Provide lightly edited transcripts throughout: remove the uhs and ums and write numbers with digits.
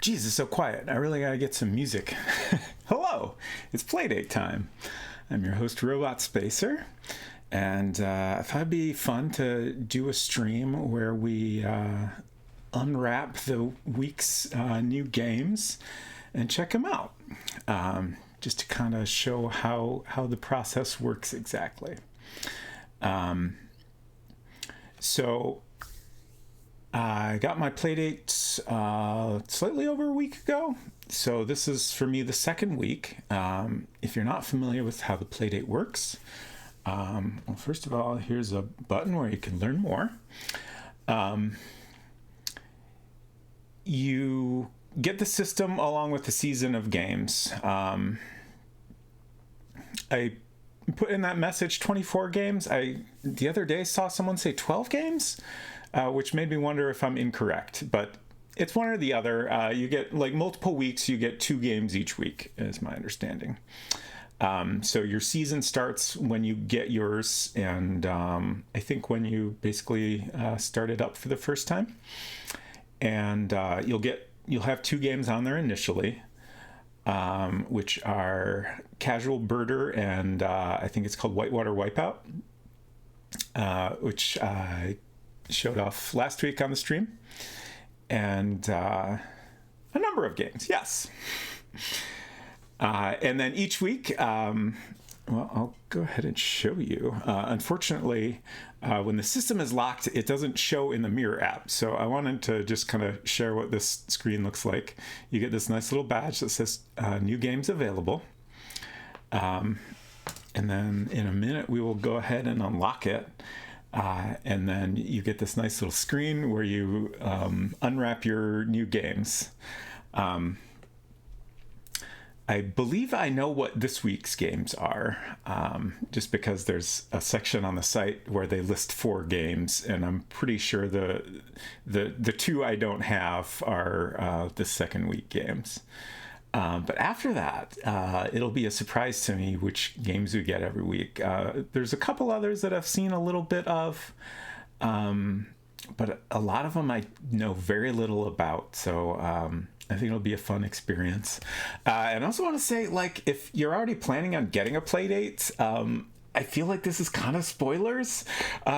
Geez, it's so quiet. I really gotta get some music. Hello, it's Playdate time. I'm your host, Robot Spacer, and I thought it'd be fun to do a stream where we unwrap the week's new games and check them out, just to kind of show how the process works exactly. So I got my Playdate slightly over a week ago, so this is for me the second week. If you're not familiar with how the Playdate works, well, first of all, here's a button where you can learn more. You get the system along with the season of games. I put in that message 24 games. I the other day saw someone say 12 games. Which made me wonder if I'm incorrect, but it's one or the other. You get like multiple weeks, you get 2 games each week, is my understanding. So your season starts when you get yours, and I think when you basically start it up for the first time. And you'll have 2 games on there initially, which are Casual Birder and I think it's called Whitewater Wipeout, which I showed off last week on the stream, and a number of games, yes. And then each week, well, I'll go ahead and show you. Unfortunately, when the system is locked, it doesn't show in the mirror app, so I wanted to just kind of share what this screen looks like. You get this nice little badge that says new games available, and then in a minute we will go ahead and unlock it. And then you get this nice little screen where you unwrap your new games. I believe I know what this week's games are, just because there's a section on the site where they list 4 games, and I'm pretty sure the 2 I don't have are the second week games. But after that, it'll be a surprise to me which games we get every week. There's a couple others that I've seen a little bit of, but a lot of them I know very little about. So I think it'll be a fun experience. And I also want to say, like, if you're already planning on getting a Playdate, I feel like this is kind of spoilers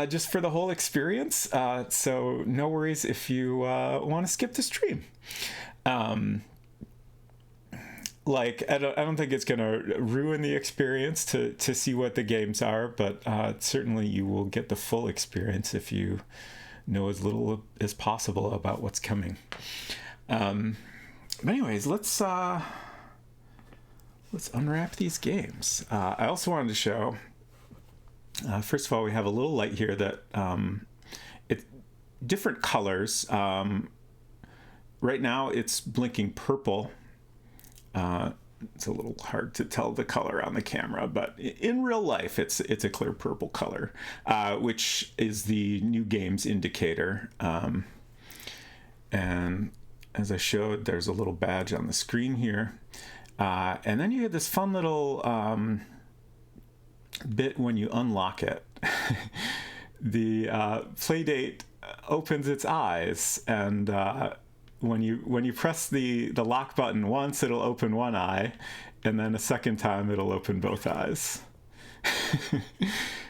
just for the whole experience. So no worries if you want to skip the stream. Like, I don't think it's going to ruin the experience to see what the games are, but certainly you will get the full experience if you know as little as possible about what's coming. But anyways, let's unwrap these games. I also wanted to show, first of all, we have a little light here that it's different colors. Right now it's blinking purple. It's a little hard to tell the color on the camera, but in real life, it's a clear purple color, which is the new games indicator. And as I showed, there's a little badge on the screen here. And then you get this fun little bit when you unlock it. The Playdate opens its eyes, and when you press the lock button once, it'll open one eye, and then a second time it'll open both eyes,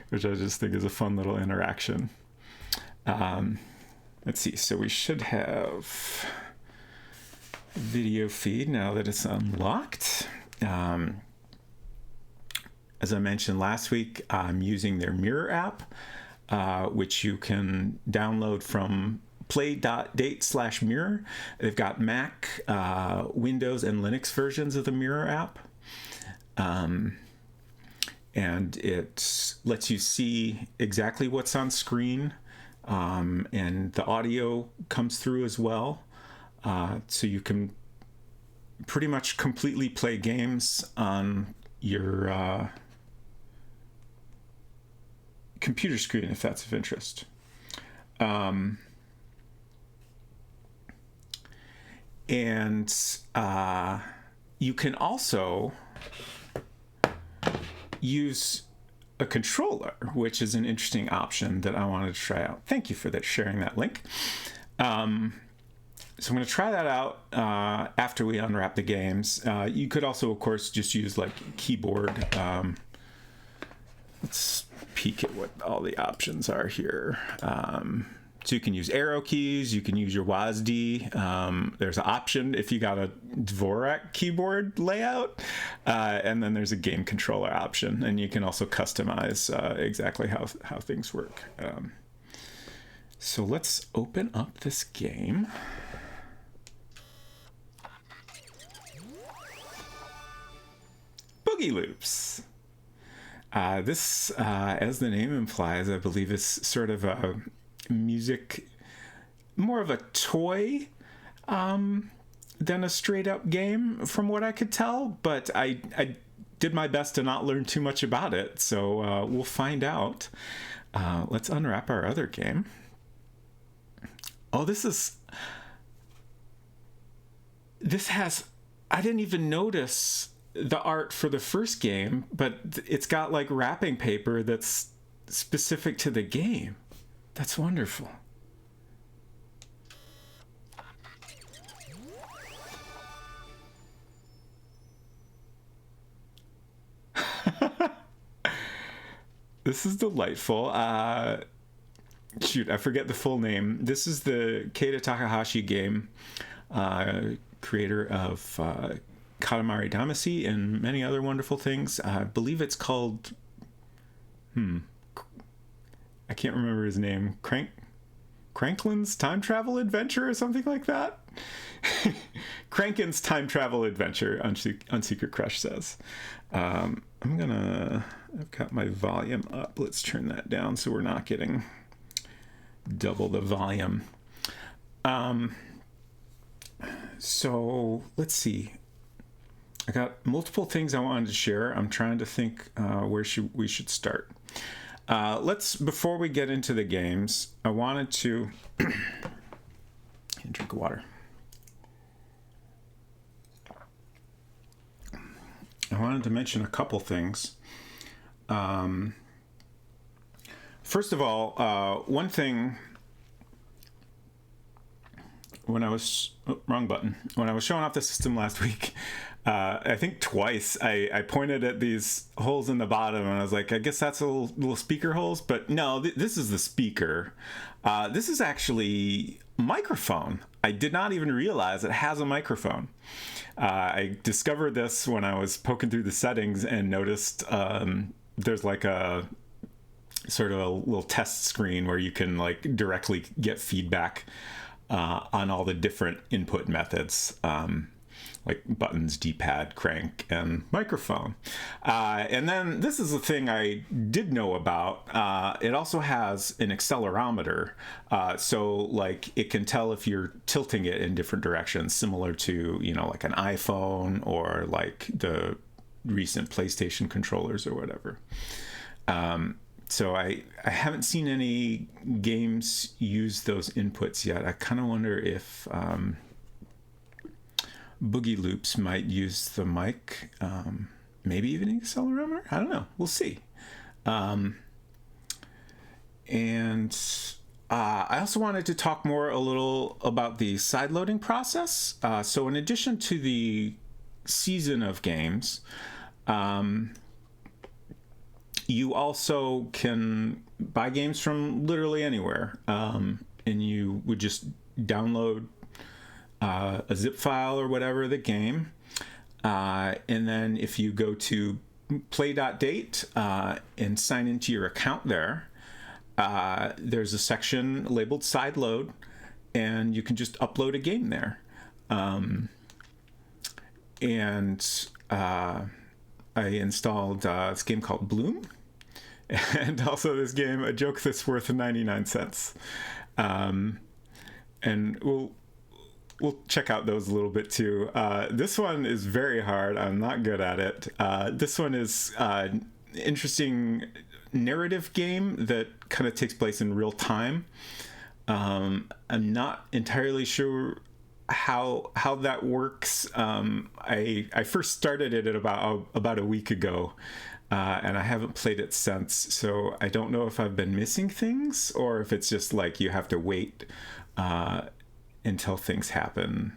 which I just think is a fun little interaction. Let's see. So we should have a video feed now that it's unlocked. As I mentioned last week, I'm using their Mirror app, which you can download from Playdate/Mirror. They've got Mac, Windows, and Linux versions of the Mirror app. And it lets you see exactly what's on screen, and the audio comes through as well. So you can pretty much completely play games on your computer screen if that's of interest. And you can also use a controller, which is an interesting option that I wanted to try out. Thank you for sharing that link. So I'm going to try that out after we unwrap the games. You could also, of course, just use like keyboard. Let's peek at what all the options are here. So you can use arrow keys, you can use your WASD. There's an option if you got a Dvorak keyboard layout, and then there's a game controller option, and you can also customize exactly how things work. So let's open up this game. Boogie Loops. This, as the name implies, I believe is sort of a music, more of a toy than a straight up game from what I could tell, but I did my best to not learn too much about it, so we'll find out. Let's unwrap our other game. Oh, this has, I didn't even notice the art for the first game, but it's got like wrapping paper that's specific to the game. That's wonderful. This is delightful. Shoot, I forget the full name. This is the Keita Takahashi game, creator of Katamari Damacy and many other wonderful things. I believe it's called, I can't remember his name. Cranklin's Time Travel Adventure or something like that? Crankin's Time Travel Adventure, Unsecret Crush says. I've got my volume up. Let's turn that down so we're not getting double the volume. So let's see. I got multiple things I wanted to share. I'm trying to think where we should start. Before we get into the games, I wanted to drink water. I wanted to mention a couple things. First of all, one thing, when I was showing off the system last week, I think twice I pointed at these holes in the bottom and I was like, I guess that's little speaker holes, but no, this is the speaker. This is actually a microphone. I did not even realize it has a microphone. I discovered this when I was poking through the settings and noticed there's like a sort of a little test screen where you can like directly get feedback on all the different input methods, like buttons, D-pad, crank, and microphone. And then this is the thing I did know about. It also has an accelerometer. So like it can tell if you're tilting it in different directions, similar to, like an iPhone or like the recent PlayStation controllers or whatever. So I haven't seen any games use those inputs yet. I kind of wonder if Boogie Loops might use the mic, maybe even an accelerometer. I don't know. We'll see. And I also wanted to talk a little about the side loading process. So in addition to the season of games, you also can buy games from literally anywhere, and you would just download a zip file or whatever the game, and then if you go to Playdate and sign into your account there, there's a section labeled side load, and you can just upload a game there. I installed this game called Bloom, and also this game, A Joke That's Worth 99 cents. And we'll check out those a little bit too. This one is very hard. I'm not good at it. This one is an interesting narrative game that kind of takes place in real time. I'm not entirely sure how that works. I first started it at about a week ago, and I haven't played it since, so I don't know if I've been missing things or if it's just like you have to wait until things happen.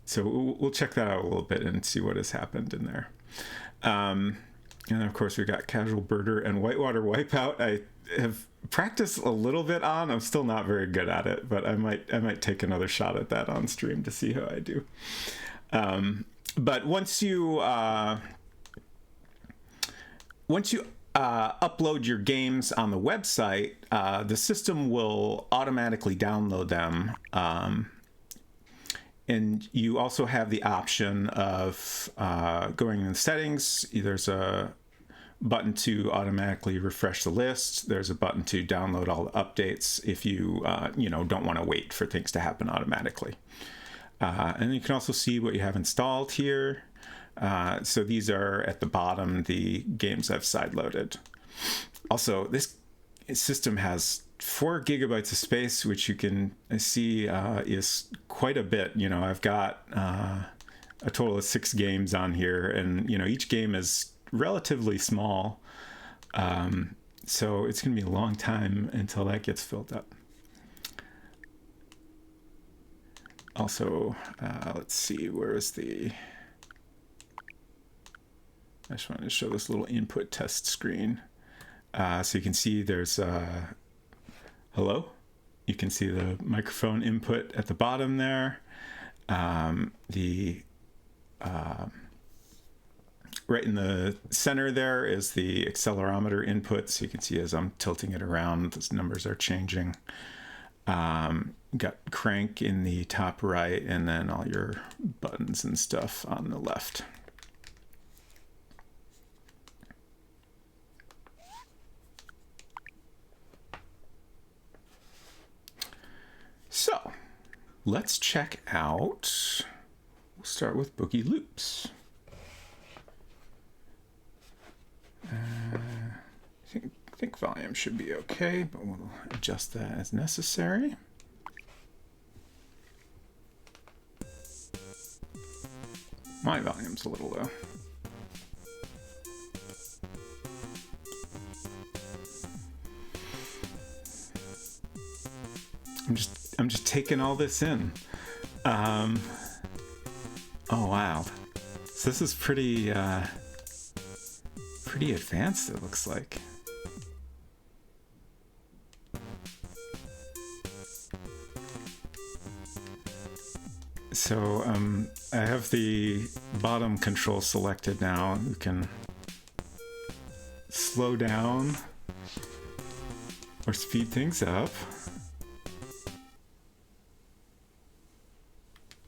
So we'll check that out a little bit and see what has happened in there. And of course, we got Casual Birder and Whitewater Wipeout. I have practiced a little bit on. I'm still not very good at it, but I might take another shot at that on stream to see how I do. But once you upload your games on the website, the system will automatically download them. And you also have the option of going in the settings. There's a button to automatically refresh the list. There's a button to download all the updates if you don't want to wait for things to happen automatically. And you can also see what you have installed here. So these are at the bottom, the games I've sideloaded. Also, this system has 4 gigabytes of space, which you can see is quite a bit. I've got a total of 6 games on here, and each game is relatively small. So it's going to be a long time until that gets filled up. Also, let's see, where is the... I just wanted to show this little input test screen. So you can see there's hello. You can see the microphone input at the bottom there. Right in the center there is the accelerometer input. So you can see as I'm tilting it around, those numbers are changing. Got crank in the top right, and then all your buttons and stuff on the left. So let's check out, we'll start with Boogie Loops. I think volume should be okay, but we'll adjust that as necessary. My volume's a little low. I'm just taking all this in. Oh wow, so this is pretty advanced, it looks like. So I have the bottom control selected now. You can slow down or speed things up.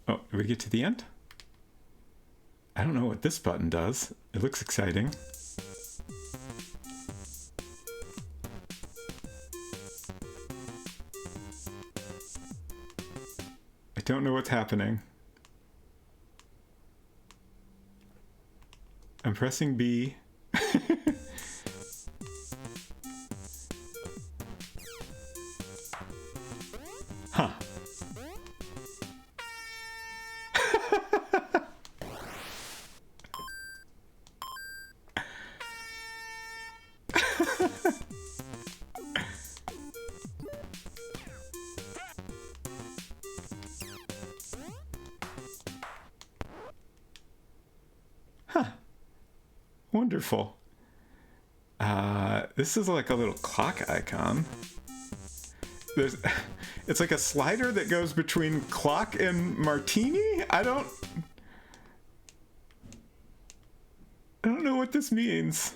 Oh, did we get to the end? I don't know what this button does. It looks exciting. I don't know what's happening. I'm pressing B. Huh. Wonderful. This is like a little clock icon. It's like a slider that goes between clock and martini. I don't know what this means.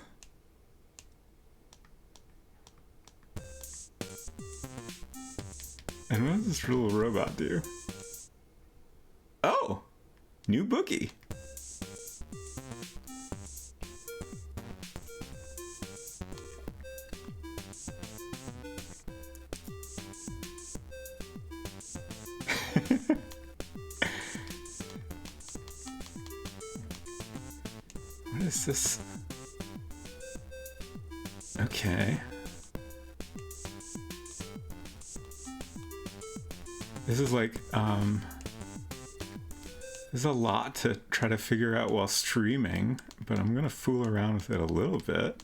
And what does this little robot do? Oh, new Boogie. What is this? Okay. This is like, there's a lot to try to figure out while streaming, but I'm gonna fool around with it a little bit.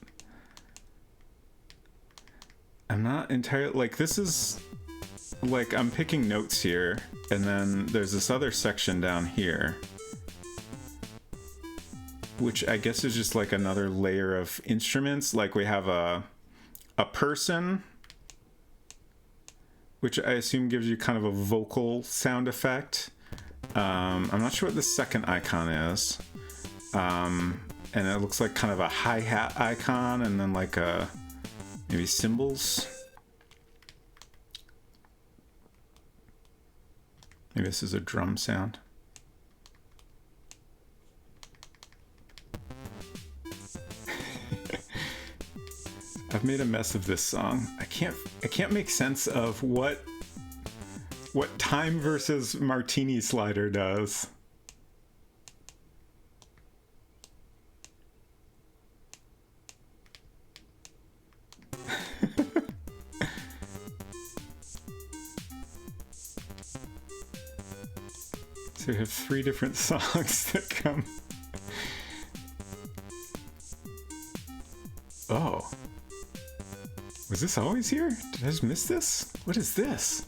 I'm not entirely, like, this is like, I'm picking notes here, and then there's this other section down here, which I guess is just like another layer of instruments. Like we have a person, which I assume gives you kind of a vocal sound effect. I'm not sure what the second icon is. And it looks like kind of a hi-hat icon, and then like a maybe cymbals. Maybe this is a drum sound. I've made a mess of this song. I can't make sense of what time versus martini slider does. So we have 3 different songs that come. Oh. Was this always here? Did I just miss this? What is this?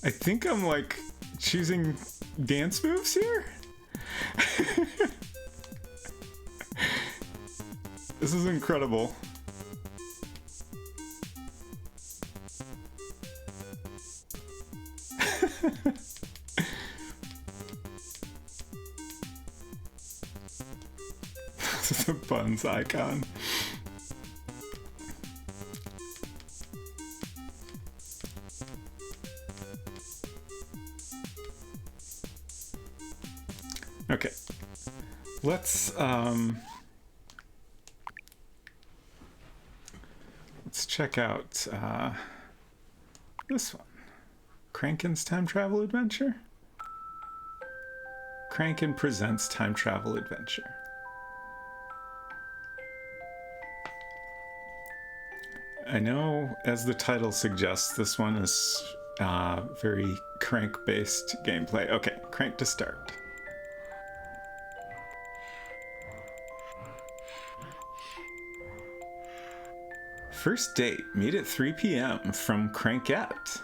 I think I'm like choosing dance moves here? This is incredible. This is a buns icon. Okay, let's check out this one. Crankin's Time Travel Adventure? Crankin presents Time Travel Adventure. I know, as the title suggests, this one is very crank-based gameplay. Okay, crank to start. First date, meet at 3 p.m. from Crankette.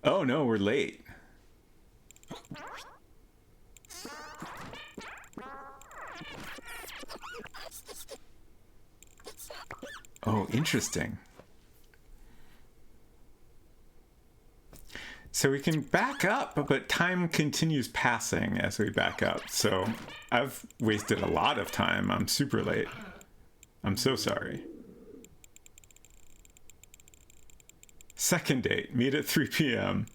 Oh no, we're late. Oh, interesting. So we can back up, but time continues passing as we back up. So I've wasted a lot of time. I'm super late. I'm so sorry. Second date, meet at 3 p.m.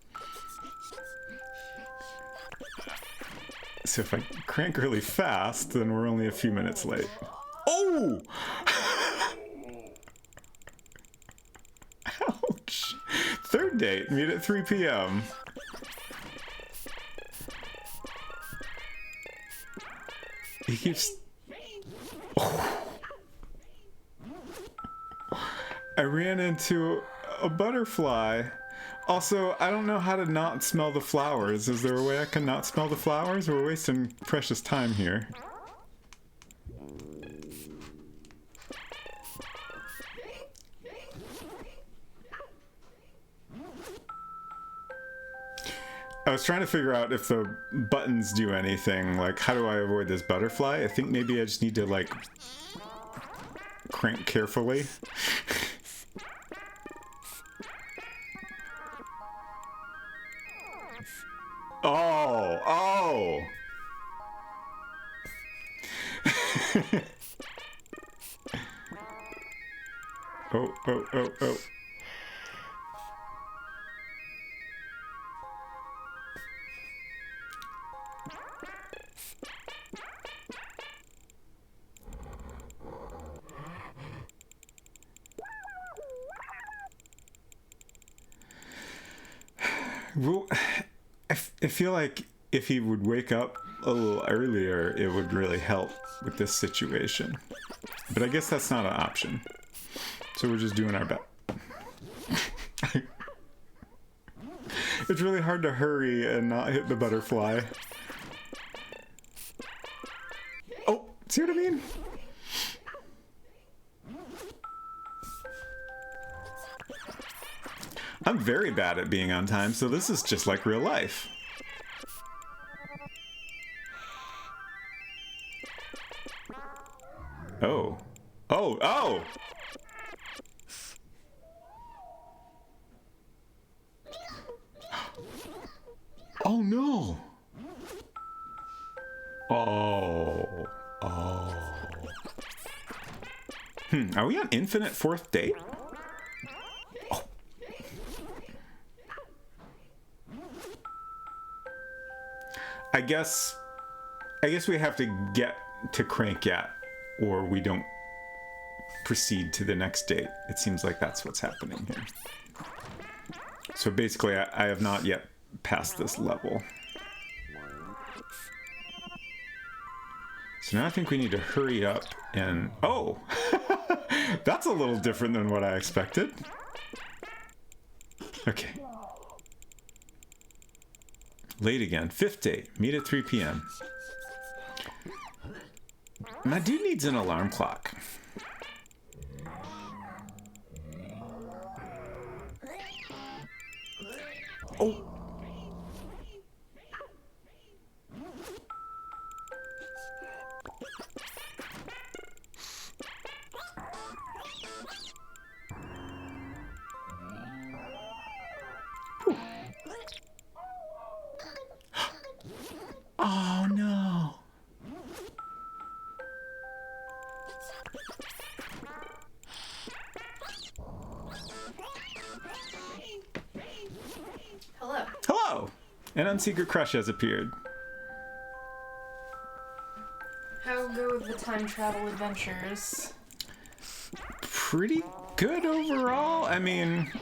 So if I crank really fast, then we're only a few minutes late. Oh! Ouch! Third date, meet at 3 p.m. He keeps... Oh. I ran into a butterfly. Also, I don't know how to not smell the flowers. Is there a way I can not smell the flowers? We're wasting precious time here. I was trying to figure out if the buttons do anything. Like, how do I avoid this butterfly? I think maybe I just need to, like, crank carefully. Oh, oh! Oh, oh, oh, oh. Well, I feel like if he would wake up a little earlier, it would really help with this situation. But I guess that's not an option. So we're just doing our best. It's really hard to hurry and not hit the butterfly. Oh, see what I mean? I'm very bad at being on time, so this is just like real life. Oh. Oh, oh! Oh no! Oh. Oh. Are we on infinite fourth date? Oh. I guess we have to get to Crankin, or we don't proceed to the next date. It seems like that's what's happening here. So basically, I have not yet passed this level. So now I think we need to hurry up and... Oh! That's a little different than what I expected. Okay. Late again. Fifth date. Meet at 3 p.m. My dude needs an alarm clock. Oh! Oh no. Hello. Hello! An unsecret crush has appeared. How go the time travel adventures? Pretty good overall. I mean,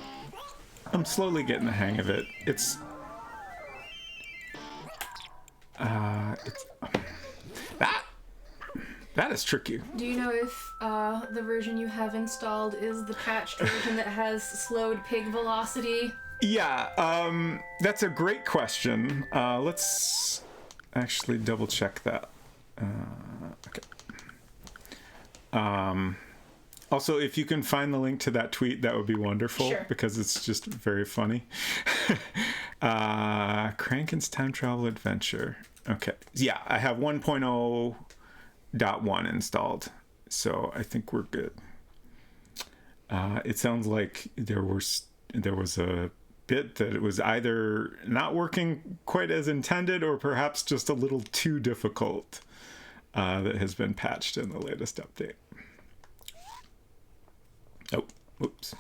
I'm slowly getting the hang of it. It's that is tricky. Do you know if the version you have installed is the patched version that has slowed pig velocity? Yeah, that's a great question. Let's actually double check that. Okay. Also, if you can find the link to that tweet, that would be wonderful. Sure. Because it's just very funny. Crankin's time travel adventure. Okay. Yeah, I have 1.0.1 installed, so I think we're good. It sounds like there was a bit that it was either not working quite as intended or perhaps just a little too difficult that has been patched in the latest update. Oh, whoops.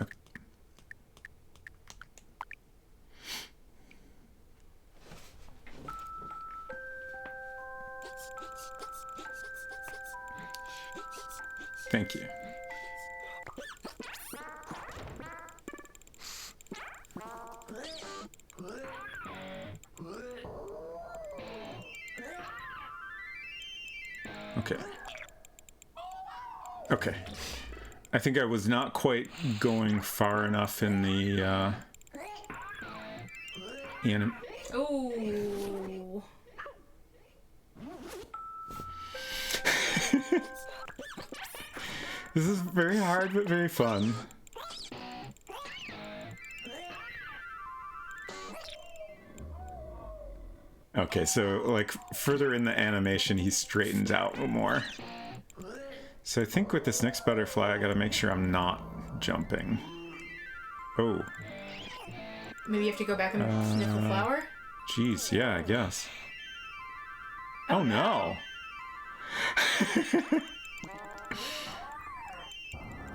Okay. Thank you. Okay. Okay. I think I was not quite going far enough in the Oh. This is very hard but very fun. Okay, so like further in the animation he straightens out more. So I think with this next butterfly I gotta make sure I'm not jumping. Oh. Maybe you have to go back and sniff the flower? Jeez, yeah, I guess. Oh no!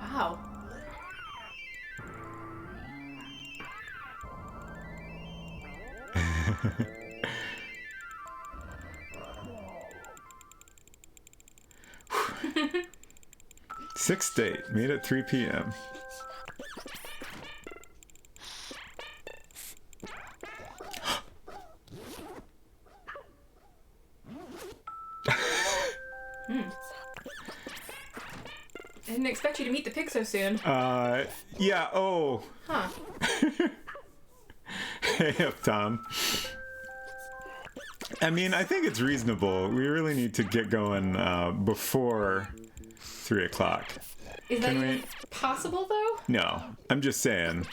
Wow. Sixth date, meet at 3 p.m. didn't expect you to meet the pig so soon. Yeah, oh. Huh. Hey up, Tom. I mean, I think it's reasonable. We really need to get going before 3 o'clock. Is that even possible, though? No, I'm just saying.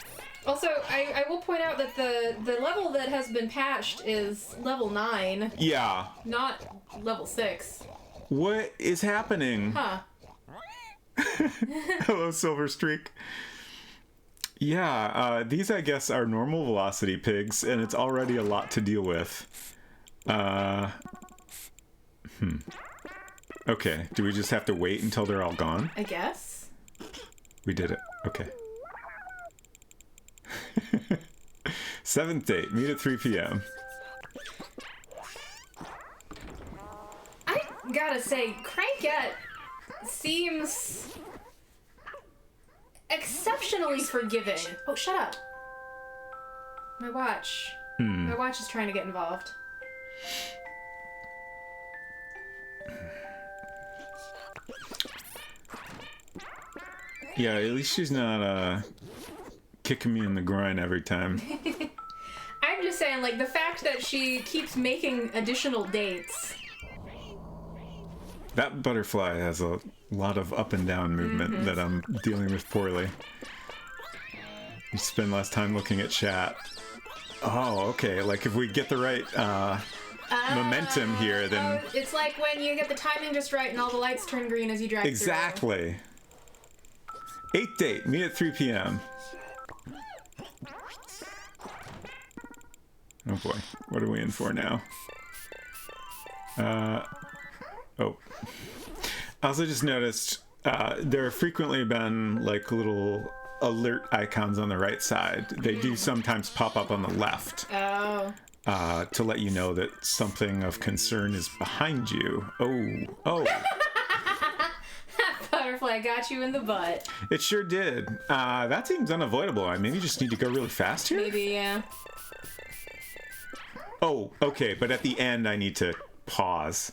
Also, I will point out that the level that has been patched is level 9. Yeah. Not level 6. What is happening? Huh. Hello, Silver Streak. Yeah, these, I guess, are normal velocity pigs, and it's already a lot to deal with. Okay, do we just have to wait until they're all gone? I guess. We did it. Okay. 7th date. Meet at 3 p.m. I gotta say, Crankin seems exceptionally forgiving. Oh, shut up. My watch. My watch is trying to get involved. Yeah, at least she's not kicking me in the groin every time. I'm just saying, like, the fact that she keeps making additional dates. That butterfly has a lot of up and down movement that I'm dealing with poorly. You spend less time looking at chat. Oh, okay. Like, if we get the right momentum here, then... It's like when you get the timing just right and all the lights turn green as you drive Exactly. 8th date. Meet at 3 p.m. Oh boy. What are we in for now? Oh. I also just noticed there have frequently been like little alert icons on the right side. They do sometimes pop up on the left. Oh. To let you know that something of concern is behind you. Oh. That butterfly got you in the butt. It sure did. That seems unavoidable. I maybe just need to go really fast here? Maybe, yeah. Oh, okay, but at the end I need to pause.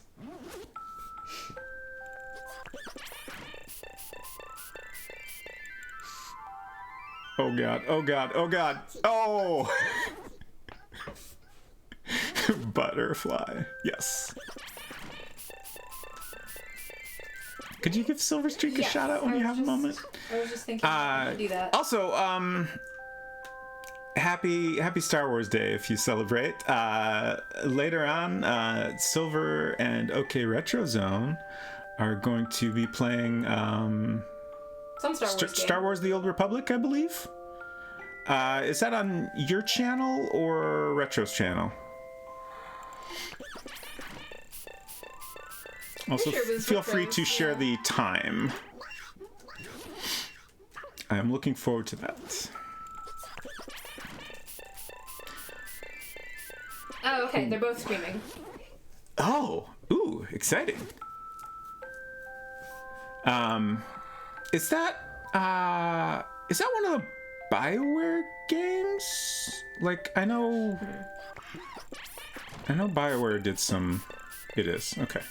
Oh god, oh god, oh god. Oh! Butterfly. Yes. Could you give Silver Streak a shout out when you have a moment? I was just thinking to do that. Also, happy Star Wars Day if you celebrate. Later on, Silver and OK Retro Zone are going to be playing Some Star Wars game. Star Wars The Old Republic, I believe. Is that on your channel or Retro's channel? Also, feel free to share the time. I am looking forward to that. Oh, okay. They're both streaming. Oh, ooh, exciting. Is that one of the BioWare games? Like, I know BioWare did some. It is okay.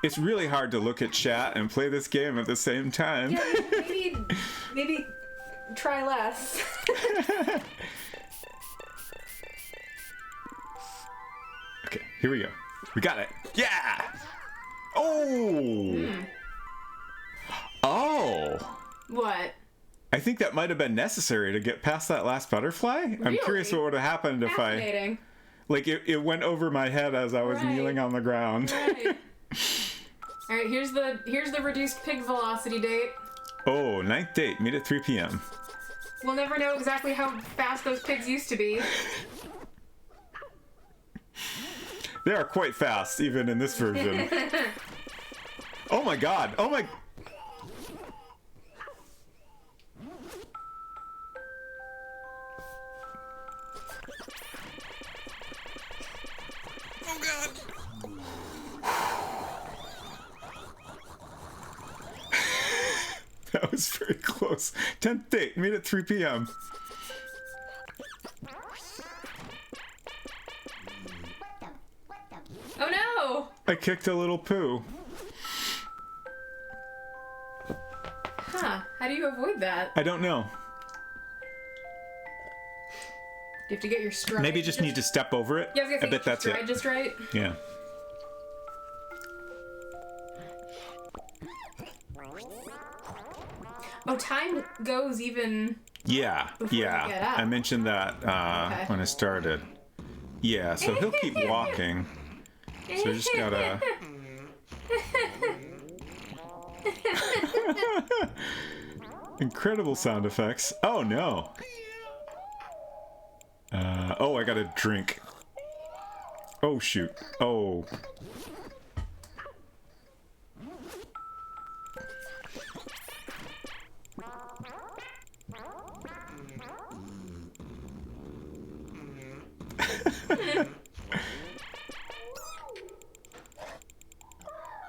It's really hard to look at chat and play this game at the same time. Yeah, maybe try less. Okay, here we go. We got it. Yeah! Oh! Oh! What? I think that might have been necessary to get past that last butterfly. Really? I'm curious what would have happened if I... Like, it went over my head as I was kneeling on the ground. Right. Alright, here's the reduced pig velocity date. Oh, 9th date. Meet at 3 p.m. We'll never know exactly how fast those pigs used to be. They are quite fast, even in this version. Oh my god! Oh my... Oh god! That was very close. 10th date, meet at 3 p.m. Oh no! I kicked a little poo. Huh. How do you avoid that? I don't know. Do you have to get your stride? Maybe you just need to step over it. Yeah, I was gonna say, I bet that's stride it. just right. Yeah. Oh, time goes even. Yeah, Before you get up. I mentioned that Okay. when I started. Yeah, so he'll keep walking. So you just gotta... Incredible sound effects. Oh, no. Oh, I got a drink. Oh, shoot. Oh.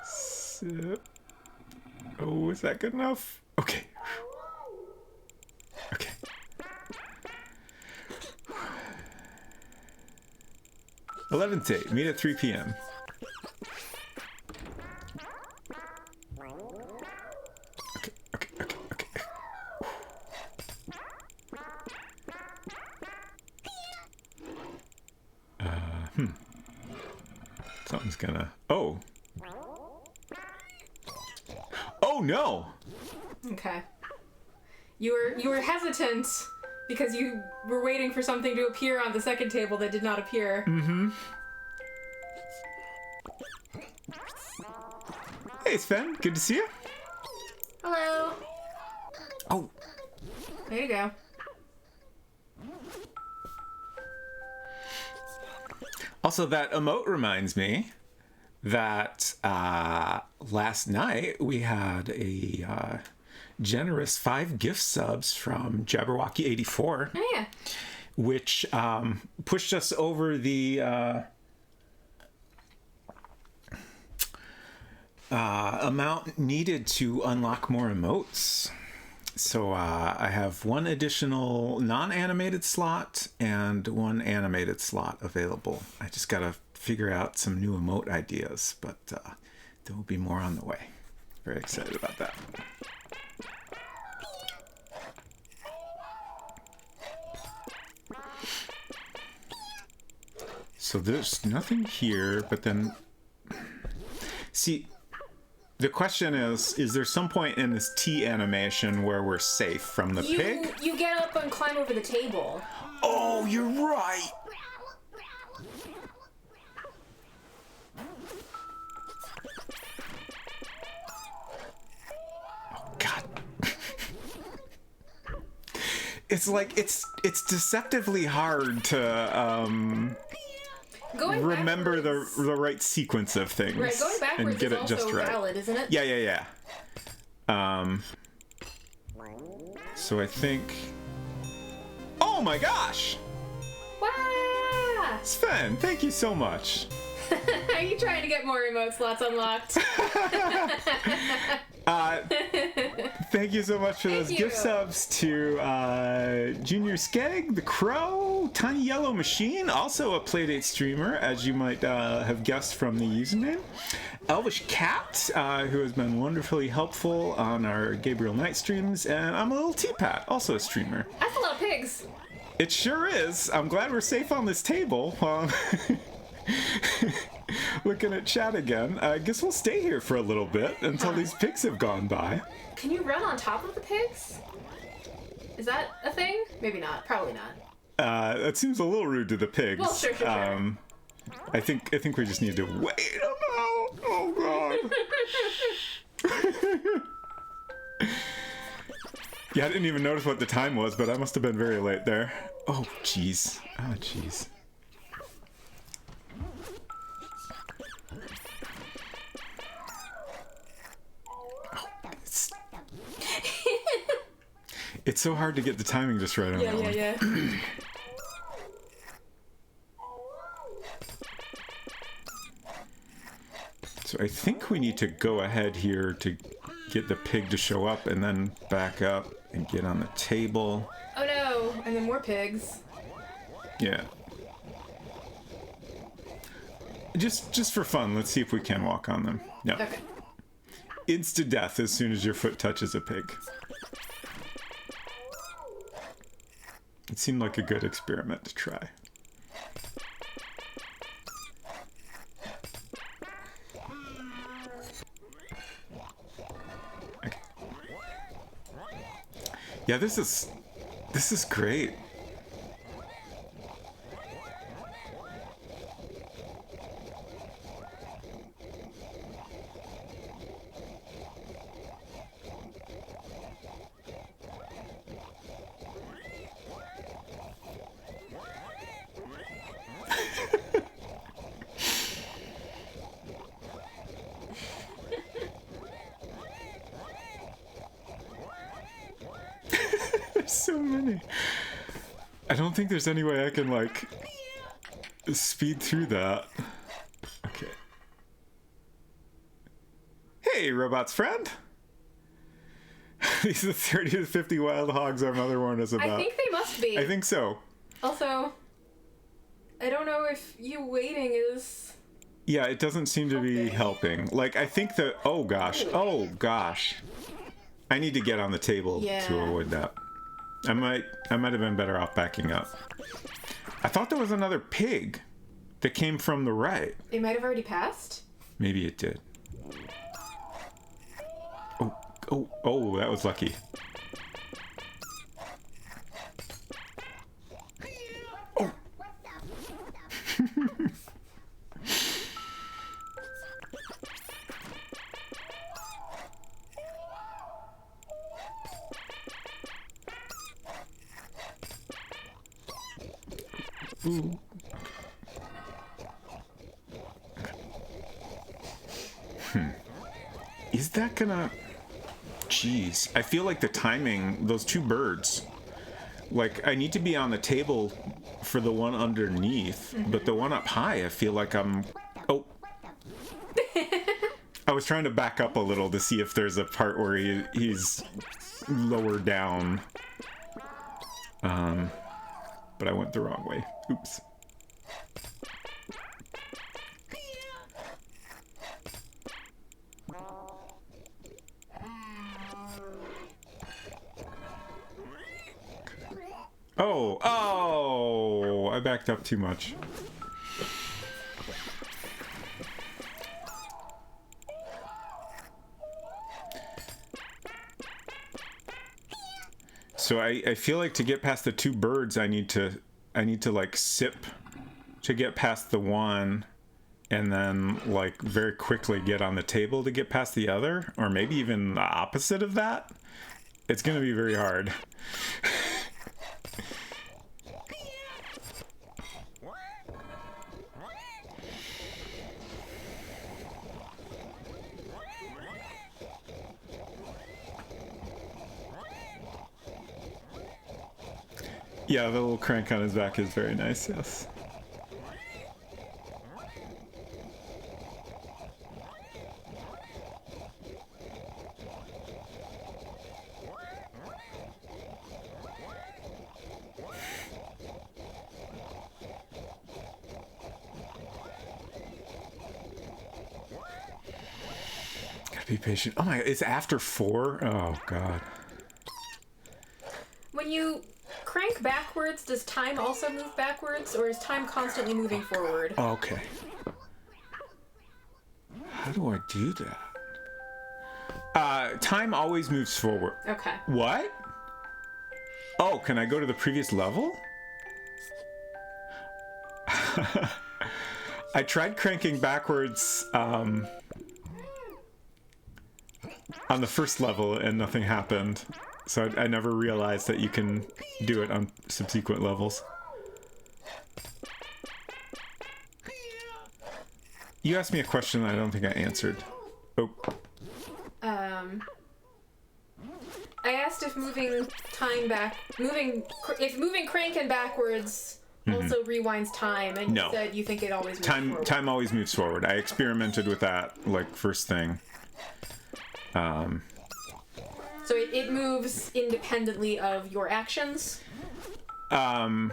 Sip. Oh, is that good enough? Okay. Okay. Eleventh date. Meet at 3 p.m. Okay. Okay. Okay. Okay. Something's gonna. Oh. Oh no. Okay. You were hesitant because you were waiting for something to appear on the second table that did not appear. Mm-hmm. Hey, Sven. Good to see you. Hello. Oh. There you go. Also, that emote reminds me that last night we had a generous 5 gift subs from Jabberwocky84, Oh yeah. which pushed us over the amount needed to unlock more emotes. So I have 1 additional non-animated slot and 1 animated slot available. I just gotta figure out some new emote ideas, but there will be more on the way. Very excited about that. So there's nothing here, but then... See... The question is there some point in this T animation where we're safe from the pig? You get up and climb over the table. Oh, you're right! Oh, God. It's like, it's deceptively hard to, remember the right sequence of things. Right, going backwards and get is it also just right. valid, isn't it? Yeah. So I think... Oh my gosh! Wow! Sven, thank you so much. Are you trying to get more remote slots unlocked? Thank you so much for those you. gift subs to Junior Skeg, The Crow, Tiny Yellow Machine, also a Playdate streamer, as you might have guessed from the username. Elvish Cat, who has been wonderfully helpful on our Gabriel Knight streams, and I'm a Little Teapot, also a streamer. That's a lot of pigs. It sure is. I'm glad we're safe on this table. Looking at chat again. I guess we'll stay here for a little bit until these pigs have gone by. Can you run on top of the pigs? Is that a thing? Maybe not. Probably not. That seems a little rude to the pigs. Well, sure. I think we just need to wait them out. Oh God. Yeah, I didn't even notice what the time was, but I must have been very late there. Oh, jeez. Oh, jeez. It's so hard to get the timing just right on that one. Yeah. So I think we need to go ahead here to get the pig to show up and then back up and get on the table. Oh no, and then more pigs. Yeah. Just for fun, let's see if we can walk on them. Yeah. Okay. insta death as soon as your foot touches a pig. It seemed like a good experiment to try. Okay. Yeah, this is great. So many. I don't think there's any way I can like speed through that. Okay. Hey, robot's friend. These are the 30 to 50 wild hogs our mother warned us about. I think they must be. I think so. Also, I don't know if you waiting is... Yeah, it doesn't seem to be helping. Like, I think that... Oh, gosh. Oh, gosh. I need to get on the table to avoid that. I might have been better off backing up. I thought there was another pig that came from the right. It might have already passed? Maybe it did. Oh, that was lucky. Oh. Ooh. Is that gonna... Jeez. I feel like the timing, those two birds, like, I need to be on the table for the one underneath, but the one up high, I feel like I'm... Oh. I was trying to back up a little to see if there's a part where he's lower down. But I went the wrong way. Oops. Oh, I backed up too much. So I feel like to get past the two birds, I need to like sip to get past the one, and then like very quickly get on the table to get past the other, or maybe even the opposite of that. It's gonna be very hard. Yeah, the little crank on his back is very nice, yes. Gotta be patient. Oh my, it's after 4? Oh god. When you crank backwards, does time also move backwards, or is time constantly moving forward? Okay. How do I do that? Time always moves forward. Okay. What? Oh, can I go to the previous level? I tried cranking backwards on the first level and nothing happened. So I never realized that you can do it on subsequent levels. You asked me a question that I don't think I answered. Oh. I asked if moving Crankin backwards also rewinds time, and you said you think it always moves forward. Time always moves forward. I experimented with that like first thing. So it moves independently of your actions? Well,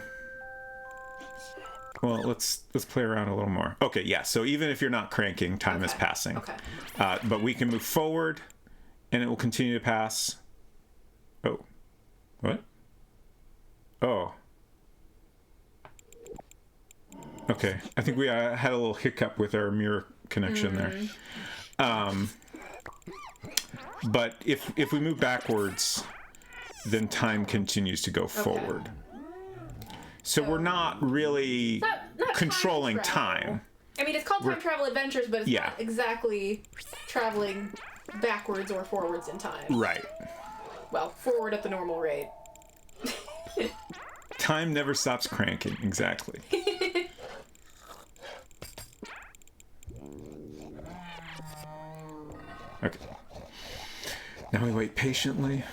Well, let's play around a little more. Okay, yeah. So even if you're not cranking, time is passing. Okay. But we can move forward, and it will continue to pass. Oh, what? Oh. Okay, I think we had a little hiccup with our mirror connection there. But if we move backwards, then time continues to go forward. So we're not really not controlling time. I mean, it's called Time Travel Adventures, but it's not exactly traveling backwards or forwards in time. Right. Well, forward at the normal rate. Time never stops cranking, exactly. Okay. Now we wait patiently.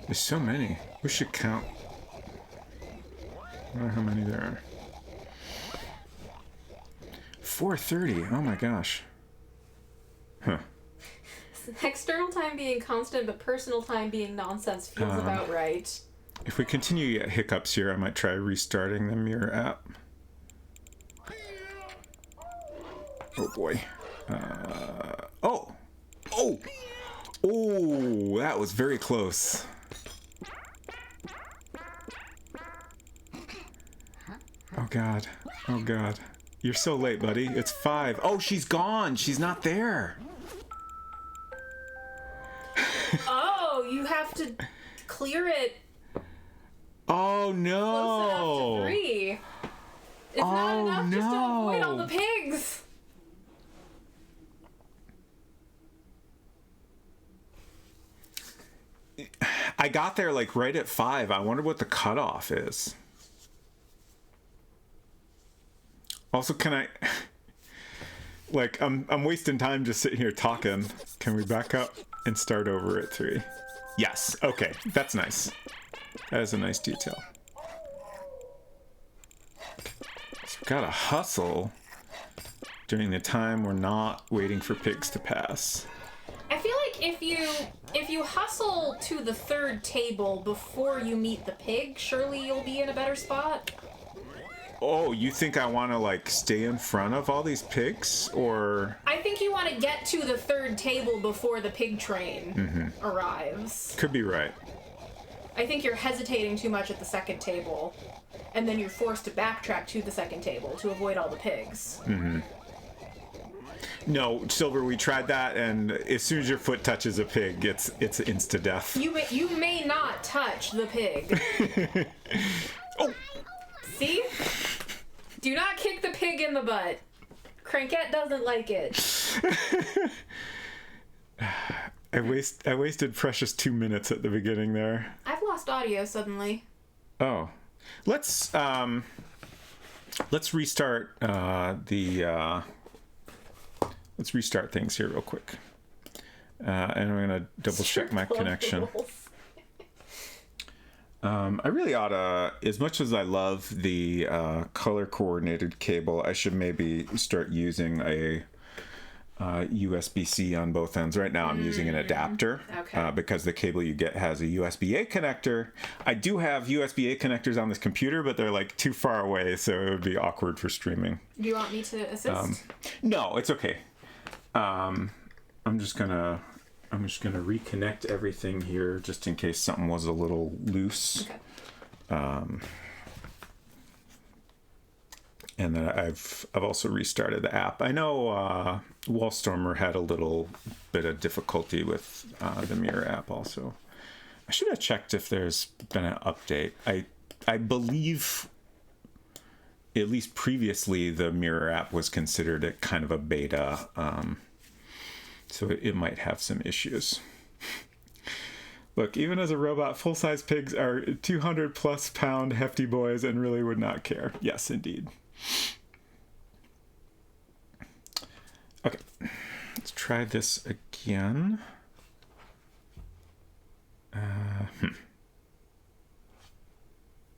There's so many. We should count. I wonder how many there are. 4:30. Oh my gosh. Huh. External time being constant, but personal time being nonsense feels about right. If we continue to get hiccups here, I might try restarting the mirror app. Oh boy. Oh! Oh, that was very close. Oh god. Oh god. You're so late, buddy. It's 5. Oh, she's gone. She's not there. Oh, you have to clear it Oh close no. enough to 3. It's not enough just to avoid all the pigs. I got there like right at 5. I wonder what the cutoff is. Also, can I... Like, I'm wasting time just sitting here talking. Can we back up and start over at 3? Yes. Okay. That's nice. That is a nice detail. So we've got to hustle during the time we're not waiting for pigs to pass. I feel like if you hustle to the 3rd table before you meet the pig, surely you'll be in a better spot. Oh, you think I want to, like, stay in front of all these pigs? Or... I think you want to get to the 3rd table before the pig train arrives. Could be right. I think you're hesitating too much at the 2nd table, and then you're forced to backtrack to the 2nd table to avoid all the pigs. No, Silver, we tried that, and as soon as your foot touches a pig, it's insta-death. You may not touch the pig. Oh! See? Do not kick the pig in the butt. Crankette doesn't like it. I wasted precious 2 minutes at the beginning there. I've lost audio suddenly. Oh. Let's restart let's restart things here real quick. And I'm gonna double check my connection. I really ought to, as much as I love the color coordinated cable, I should maybe start using a USB-C on both ends. Right now I'm using an adapter because the cable you get has a USB-A connector. I do have USB-A connectors on this computer, but they're like too far away, so it would be awkward for streaming. Do you want me to assist? No, it's okay. I'm just gonna reconnect everything here just in case something was a little loose. Okay. And then I've also restarted the app. I know Wallstormer had a little bit of difficulty with the Mirror app also. I should have checked if there's been an update. I believe, at least previously, the Mirror app was considered a kind of a beta. So it might have some issues. Look, even as a robot, full-size pigs are 200-plus pound hefty boys and really would not care. Yes, indeed. Okay. Let's try this again.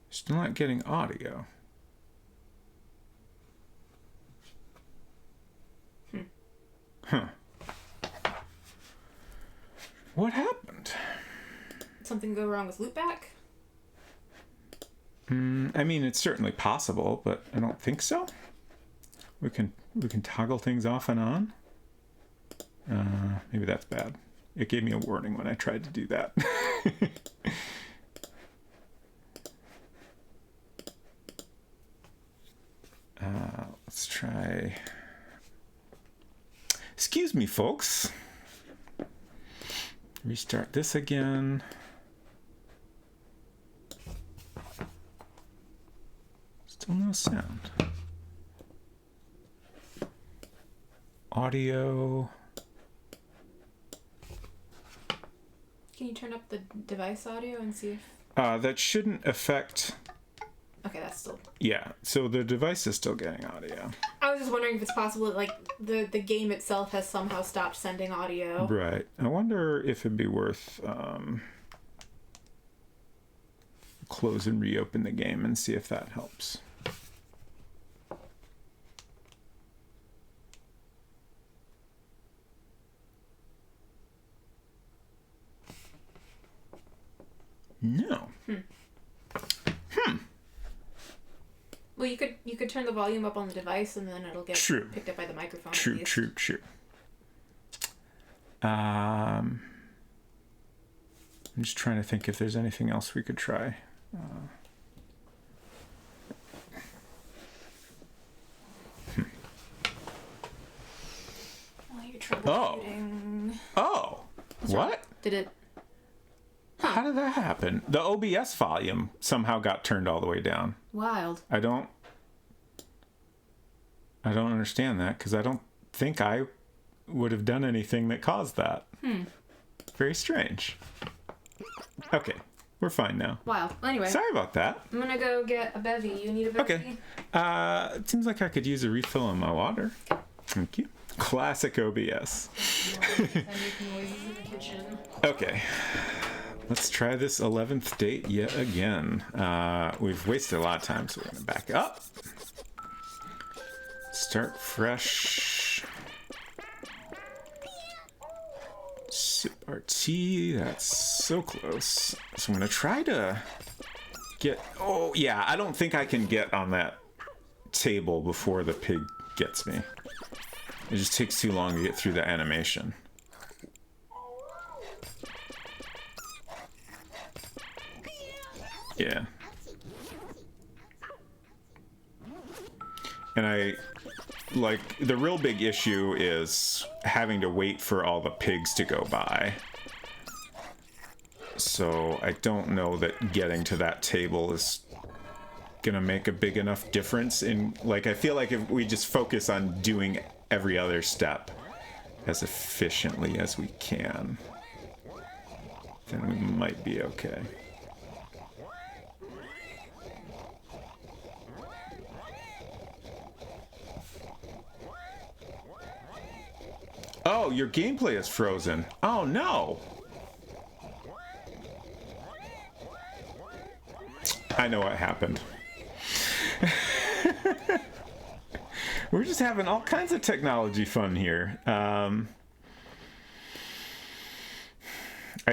Still not getting audio. Huh. What happened? Something go wrong with loopback? I mean, it's certainly possible, but I don't think so. We can toggle things off and on. Maybe that's bad. It gave me a warning when I tried to do that. Let's try. Excuse me, folks. Restart this again. Still no sound. Audio. Can you turn up the device audio and see if... That shouldn't affect... Okay, that's still... Yeah, so the device is still getting audio. I was just wondering if it's possible that, like, the game itself has somehow stopped sending audio. Right. I wonder if it'd be worth close and reopen the game and see if that helps. No. Well, you could turn the volume up on the device and then it'll get picked up by the microphone. True. I'm just trying to think if there's anything else we could try. While you're troubleshooting... Oh! What? Did it... How did that happen? The OBS volume somehow got turned all the way down. Wild. I don't understand that because I don't think I would have done anything that caused that. Very strange. Okay, we're fine now. Wild. Well, anyway. Sorry about that. I'm gonna go get a bevy. You need a bevy? Okay. It seems like I could use a refill on my water. Thank you. Classic OBS. Noises in the kitchen. Okay. Let's try this 11th date yet again. We've wasted a lot of time, so we're going to back up. Start fresh. Sip our tea. That's so close. So I'm going to try to get... Oh, yeah. I don't think I can get on that table before the pig gets me. It just takes too long to get through the animation. Yeah. And the real big issue is having to wait for all the pigs to go by. So I don't know that getting to that table is gonna make a big enough difference in, like, I feel like if we just focus on doing every other step as efficiently as we can, then we might be okay. Oh, your gameplay is frozen. Oh, no. I know what happened. We're just having all kinds of technology fun here. I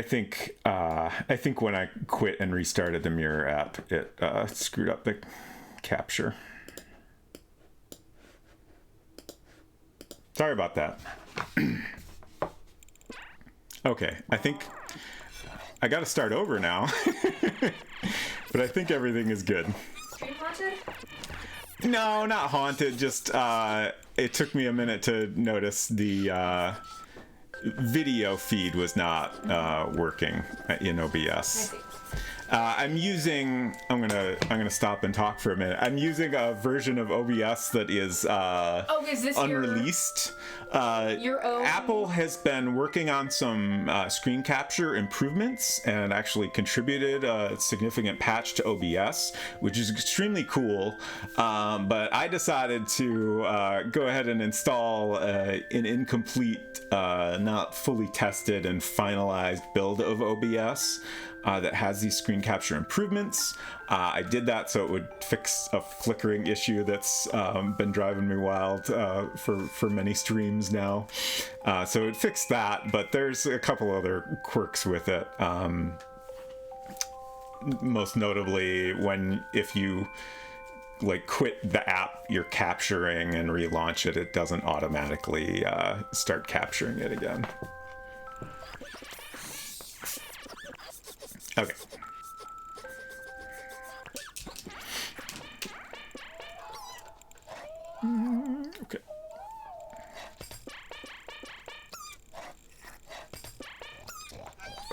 think when I quit and restarted the mirror app, it screwed up the capture. Sorry about that. Okay, I think I gotta start over now. But I think everything is good. Stream haunted? No, not haunted, just it took me a minute to notice the video feed was not working in OBS. I'm gonna stop and talk for a minute. I'm using a version of OBS that is is this unreleased. Your own? Apple has been working on some screen capture improvements and actually contributed a significant patch to OBS, which is extremely cool. But I decided to go ahead and install an incomplete, not fully tested and finalized build of OBS. That has these screen capture improvements. I did that so it would fix a flickering issue that's been driving me wild for many streams now. So it fixed that, but there's a couple other quirks with it. Most notably, if you like quit the app you're capturing and relaunch it, it doesn't automatically start capturing it again. Okay. Okay.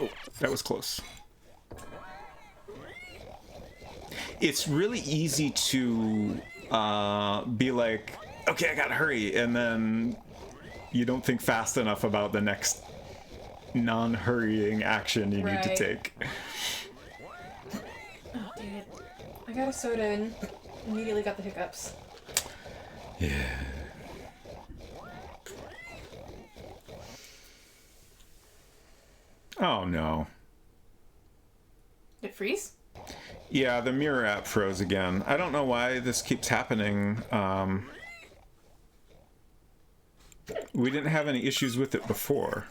Oh, that was close. It's really easy to be like, okay, I gotta hurry, and then you don't think fast enough about the next non-hurrying action you need to take. Oh, dude. I got a soda and immediately got the hiccups. Yeah. Oh, no. Did it freeze? Yeah, the mirror app froze again. I don't know why this keeps happening. We didn't have any issues with it before.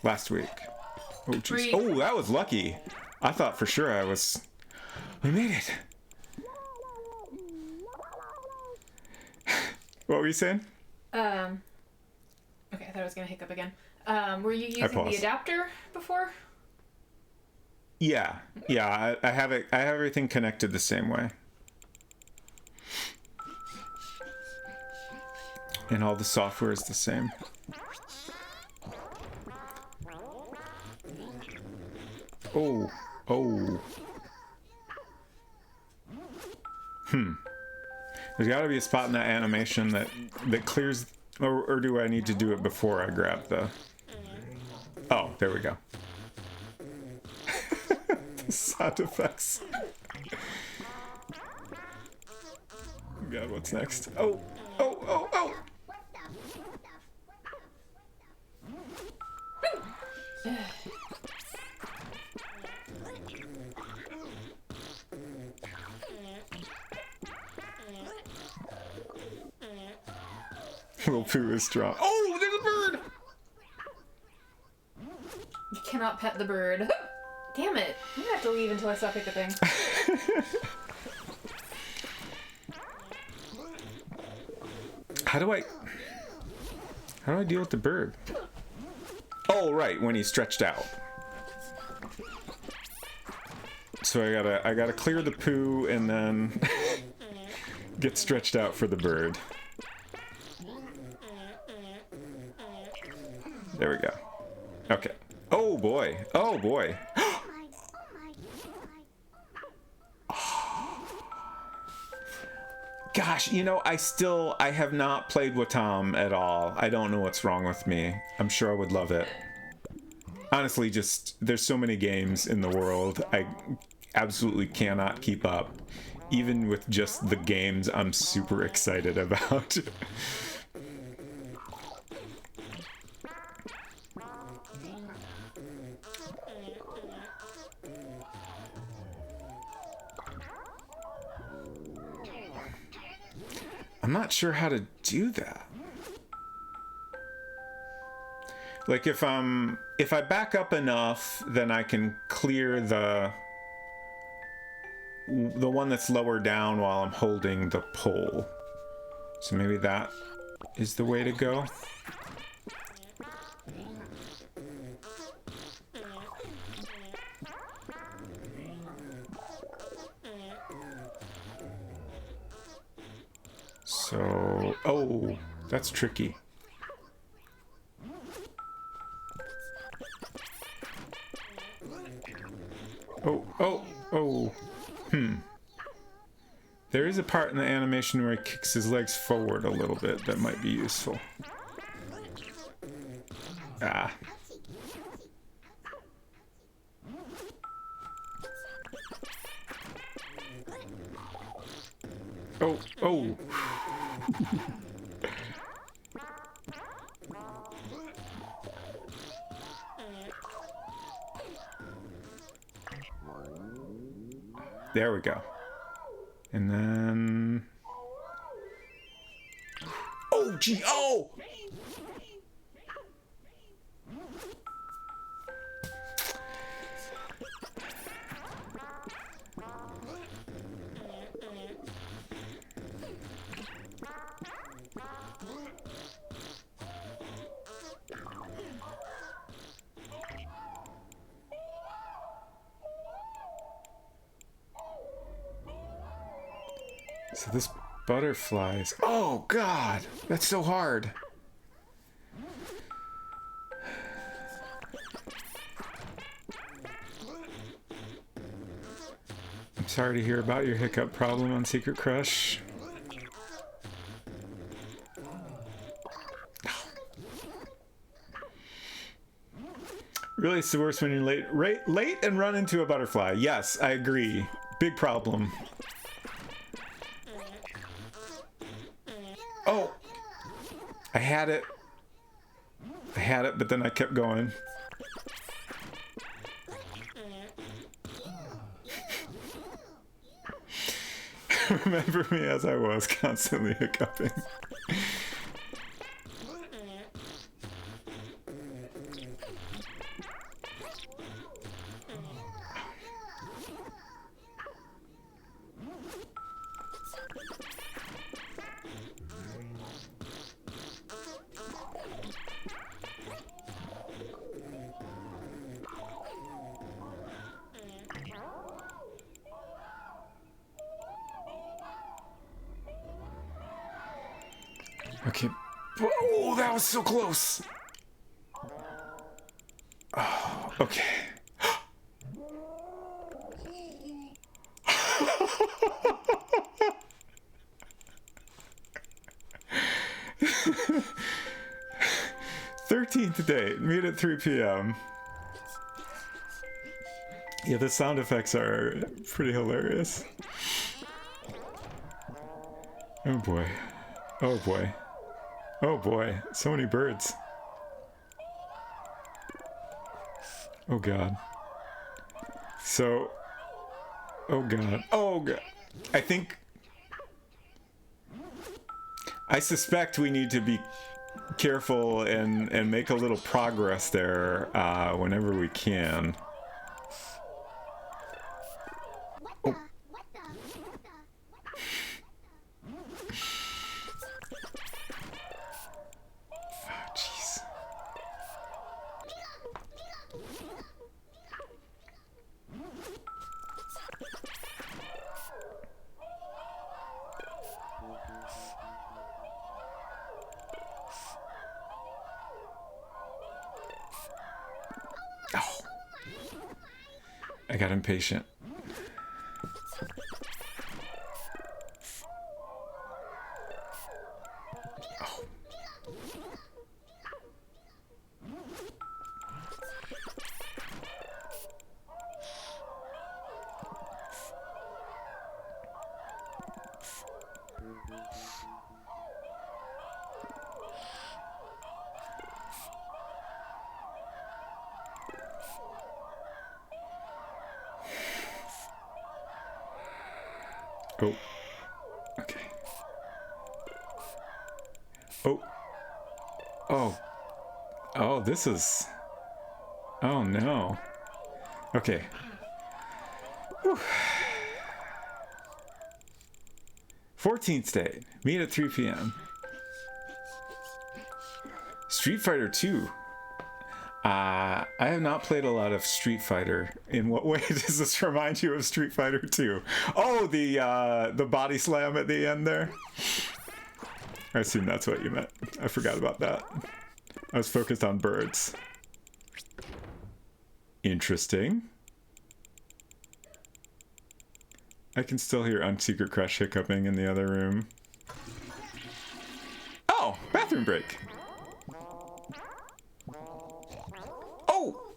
Last week. Oh, jeez. Oh, that was lucky. I thought for sure we made it. What were you saying? Okay, I thought I was gonna hiccup again. Were you using the adapter before? Yeah. I have it. I have everything connected the same way. And all the software is the same. Oh. There's got to be a spot in that animation that clears, or do I need to do it before I grab the... Oh, there we go. The sound effects. God, what's next? Oh! Little Pooh is strong. Oh, there's a bird! You cannot pet the bird. Damn it. I'm gonna have to leave until I stop hiccuping. How do I deal with the bird? Oh, right, when he's stretched out. So I gotta clear the poo and then get stretched out for the bird. There we go. Okay. Oh boy. Gosh, I have not played Watam at all. I don't know what's wrong with me. I'm sure I would love it. Honestly, there's so many games in the world. I absolutely cannot keep up. Even with just the games I'm super excited about. I'm not sure how to do that. Like if I back up enough, then I can clear the one that's lower down while I'm holding the pole. So maybe that is the way to go. So, oh, that's tricky. Oh. There is a part in the animation where he kicks his legs forward a little bit that might be useful. Ah. Oh, oh. There we go. And then... Oh, gee, oh! So this butterflies. Oh God, that's so hard. I'm sorry to hear about your hiccup problem on Secret Crush. Really, it's the worst when you're late and run into a butterfly. Yes, I agree. Big problem. Oh! I had it, but then I kept going. Remember me as I was, constantly hiccuping. Okay. Oh, that was so close. Oh, okay. 13th date. Meet at 3 p.m. Yeah, the sound effects are pretty hilarious. Oh boy. Oh boy. Oh boy, so many birds. Oh god. So... Oh god. Oh god. I suspect we need to be careful and make a little progress there whenever we can. Oh. I got impatient. Oh. Oh. Okay. Oh. Oh. Oh, this is... Oh, no. Okay. Whew. 14th date. Meet at 3 p.m. Street Fighter 2. I have not played a lot of Street Fighter. In what way does this remind you of Street Fighter 2? Oh, the body slam at the end there? I assume that's what you meant. I forgot about that. I was focused on birds. Interesting. I can still hear Unsecret Crush hiccuping in the other room. Oh, bathroom break. Oh!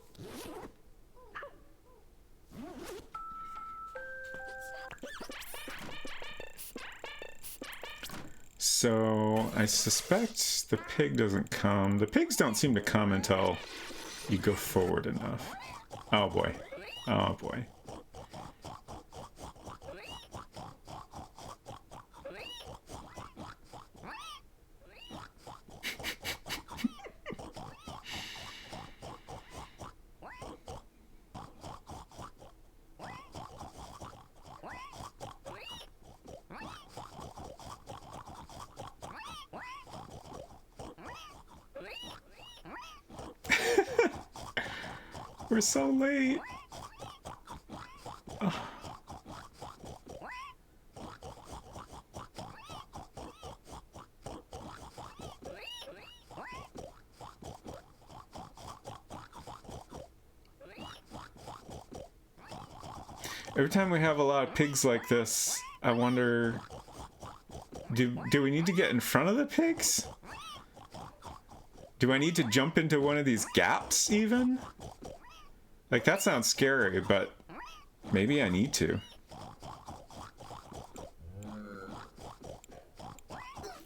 So I suspect the pig doesn't come. The pigs don't seem to come until you go forward enough. Oh boy. Oh boy. We're so late. Oh. Every time we have a lot of pigs like this, I wonder, do we need to get in front of the pigs? Do I need to jump into one of these gaps even? Like, that sounds scary, but maybe I need to.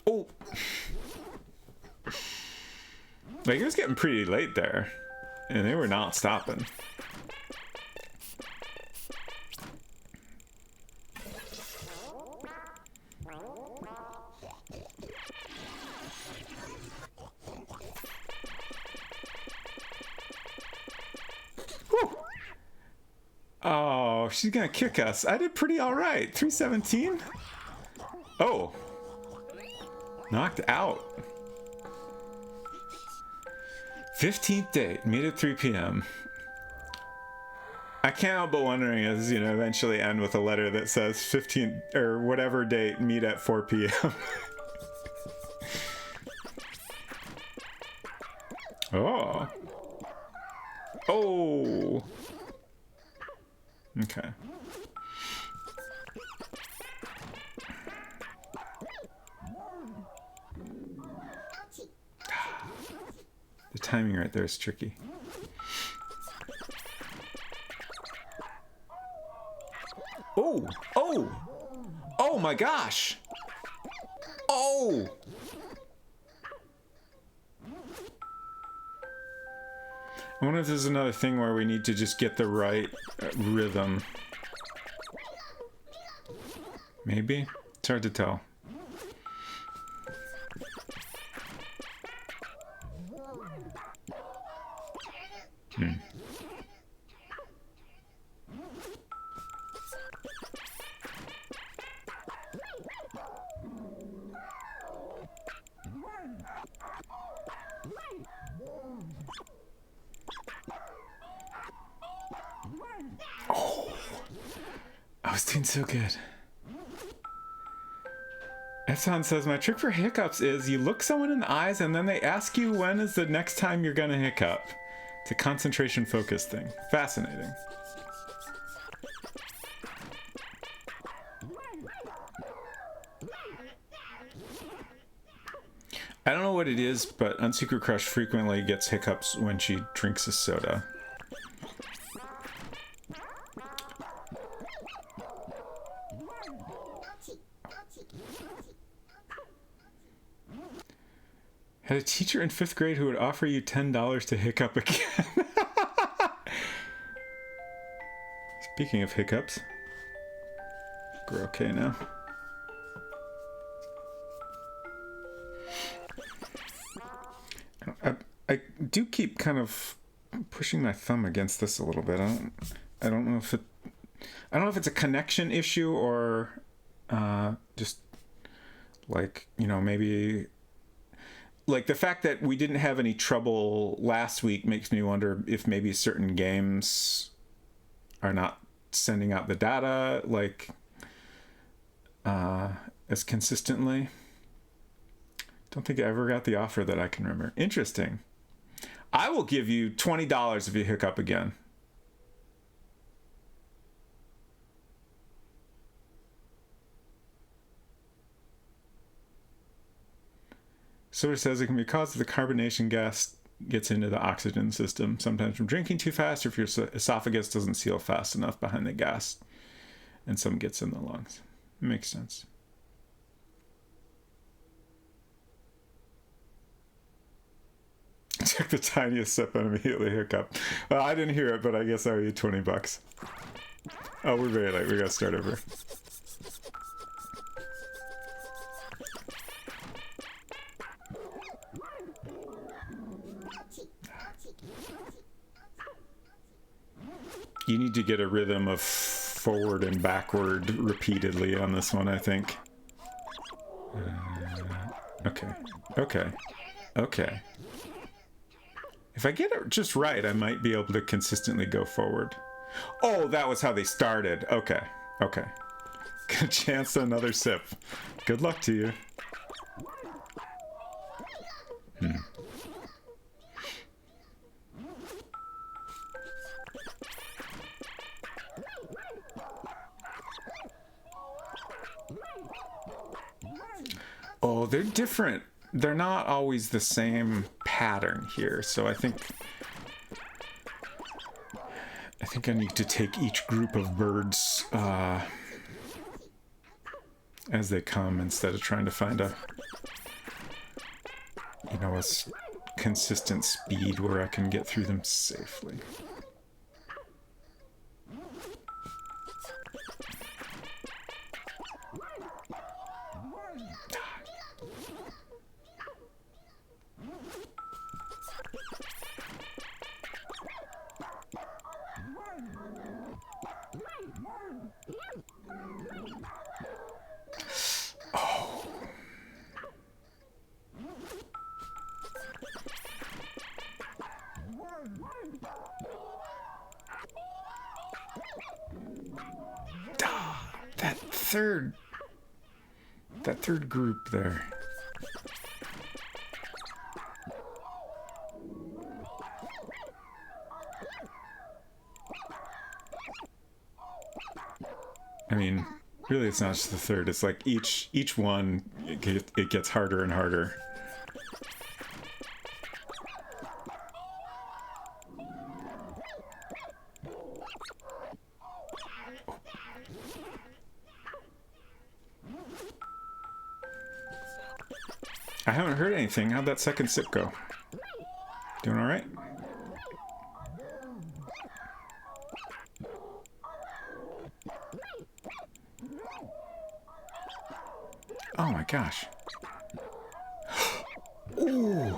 Oh! Like, it was getting pretty late there, and they were not stopping. Oh, she's gonna kick us. I did pretty alright. 317? Oh. Knocked out. 15th date. Meet at 3 p.m. I can't help but wondering is, you know, eventually end with a letter that says 15th or whatever date, meet at 4 p.m. Oh. Oh. Okay. The timing right there is tricky. Oh! Oh! Oh my gosh! Oh! I wonder if there's another thing where we need to just get the right rhythm. Maybe? It's hard to tell. Oh, I was doing so good. Epson says, my trick for hiccups is you look someone in the eyes and then they ask you when is the next time you're gonna hiccup. It's a concentration focus thing. Fascinating. I don't know what it is, but Unsecret Crush frequently gets hiccups when she drinks a soda. Had a teacher in 5th grade who would offer you $10 to hiccup again. Speaking of hiccups, we're okay now. I do keep kind of pushing my thumb against this a little bit. I don't know if it's a connection issue or just like, you know, maybe like the fact that we didn't have any trouble last week makes me wonder if maybe certain games are not sending out the data like as consistently. Don't think I ever got the offer that I can remember. Interesting. I will give you $20 if you hiccup again. So it says it can be caused if the carbonation gas gets into the oxygen system, sometimes from drinking too fast or if your esophagus doesn't seal fast enough behind the gas and some gets in the lungs. Makes sense. Took the tiniest sip and immediately hiccup. Well, I didn't hear it, but I guess I owe you $20. Oh, we're very late. We gotta start over. You need to get a rhythm of forward and backward repeatedly on this one, I think. Okay. Okay. Okay. If I get it just right, I might be able to consistently go forward. Oh, that was how they started. Okay. Okay. Good chance to another sip. Good luck to you. Oh, they're different. They're not always the same pattern here, so I think I need to take each group of birds as they come instead of trying to find a consistent speed where I can get through them safely. That third group there. I mean, really it's not just the third, it's like each one, it gets harder and harder. I haven't heard anything. How'd that second sip go? Doing all right? Oh my gosh. Ooh.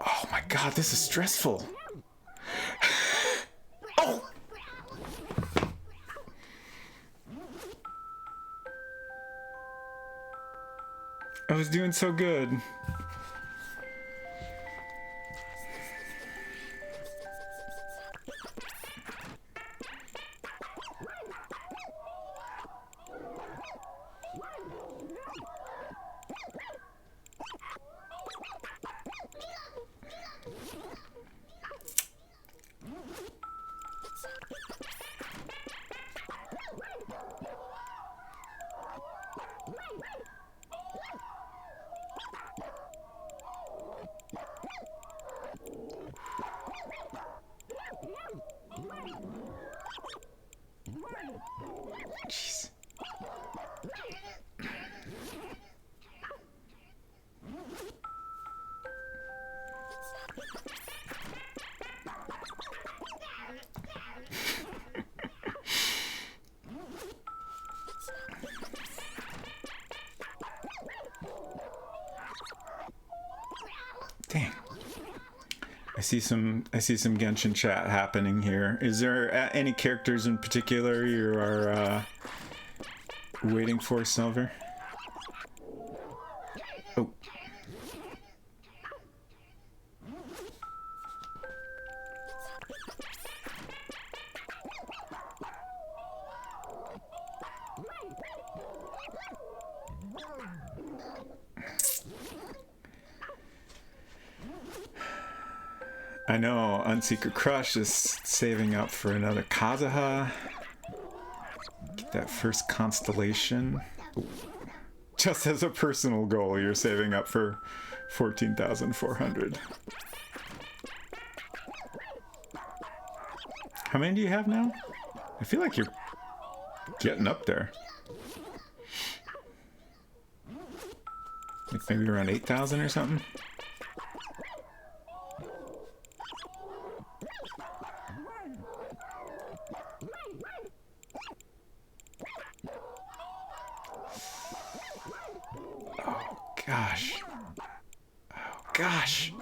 Oh my god, this is stressful. Oh! I was doing so good. Jeez. Dang. I see some Genshin chat happening here. Is there any characters in particular you are waiting for, Silver? Oh. I know Unsecret Crush is saving up for another Kazuha. Get that first constellation. Ooh. Just as a personal goal, you're saving up for 14,400. How many do you have now? I feel like you're getting up there. Like maybe around 8,000 or something? Gosh. Oh, gosh.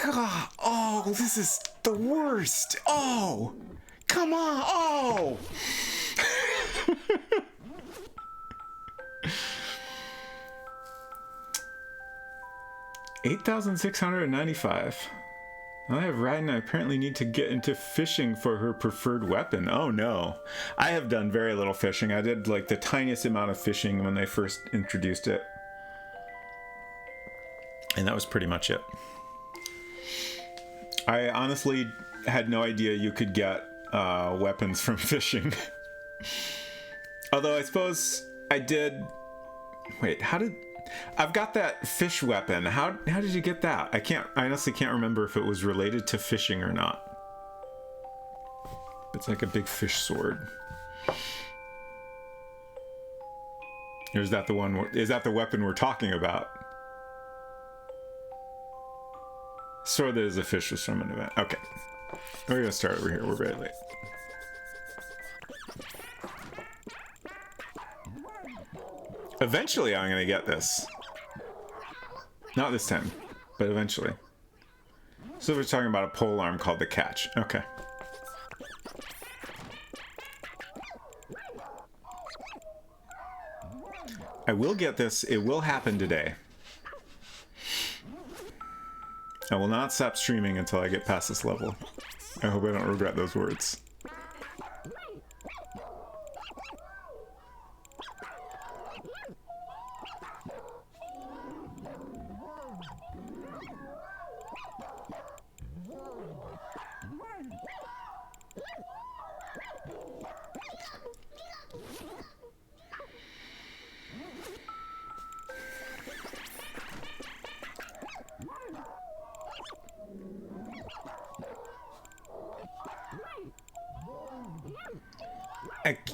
God. Oh, this is the worst. Oh, come on. Oh. 8,695. I have Radin. I apparently need to get into fishing for her preferred weapon. Oh no. I have done very little fishing. I did like the tiniest amount of fishing when they first introduced it. And that was pretty much it. I honestly had no idea you could get weapons from fishing. Although I suppose I did... Wait, how did... I've got that fish weapon. How did you get that? I honestly can't remember if it was related to fishing or not. It's like a big fish sword. Or is that the one? Is that the weapon we're talking about? Sword that is a fish was from an event. Okay. We're gonna start over here. We're very late. Eventually I'm gonna get this. Not this time, but eventually. So we're talking about a pole arm called the catch. Okay. I will get this. It will happen today. I will not stop streaming until I get past this level. I hope I don't regret those words.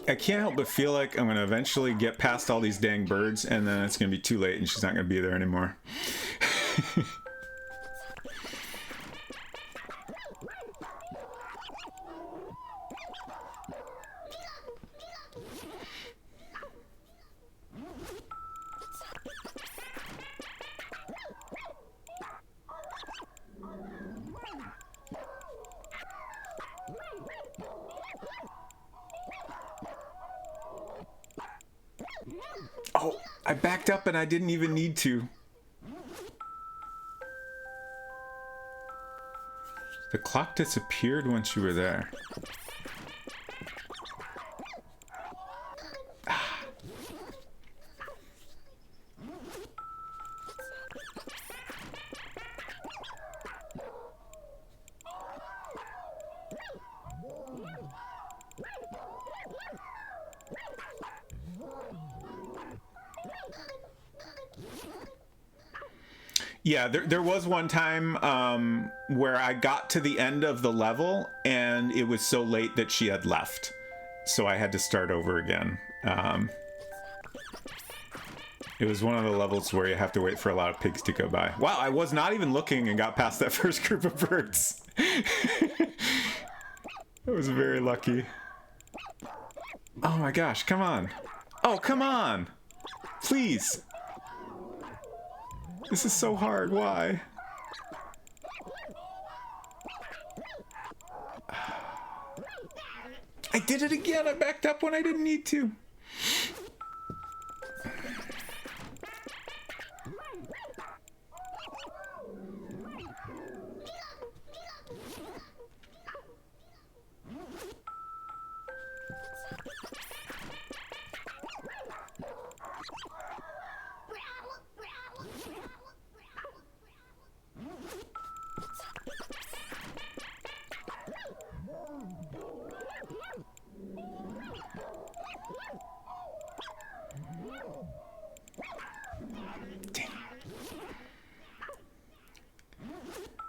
I can't help but feel like I'm going to eventually get past all these dang birds, and then it's going to be too late and she's not going to be there anymore. Oh, I backed up and I didn't even need to. The clock disappeared once you were there. Yeah, there was one time where I got to the end of the level and it was so late that she had left. So I had to start over again. It was one of the levels where you have to wait for a lot of pigs to go by. Wow, I was not even looking and got past that first group of birds. I was very lucky. Oh my gosh, come on. Oh, come on. Please. This is so hard. Why? I did it again. I backed up when I didn't need to.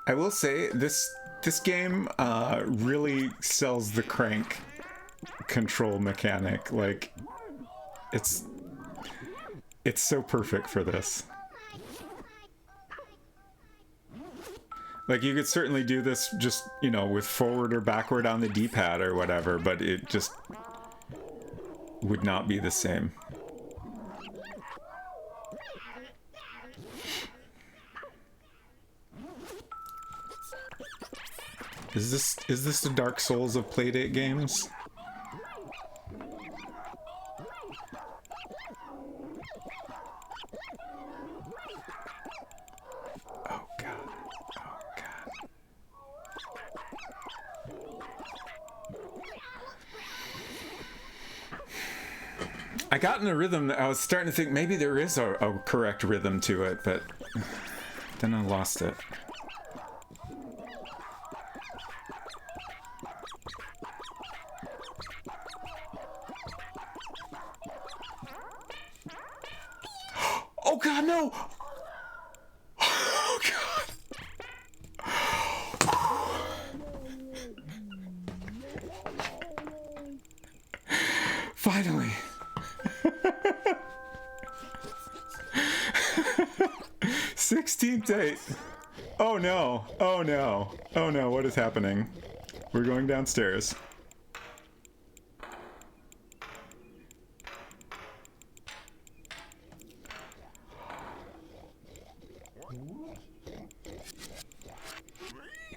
I will say this game really sells the crank control mechanic. Like, it's so perfect for this. Like, you could certainly do this just, you know, with forward or backward on the D-pad or whatever, but it just would not be the same. Is this the Dark Souls of Playdate games? Oh god. Oh god. I got in a rhythm that I was starting to think maybe there is a correct rhythm to it, but then I lost it. Oh god, no! Oh god! Finally! 16th date! Oh no! Oh no! Oh no, what is happening? We're going downstairs.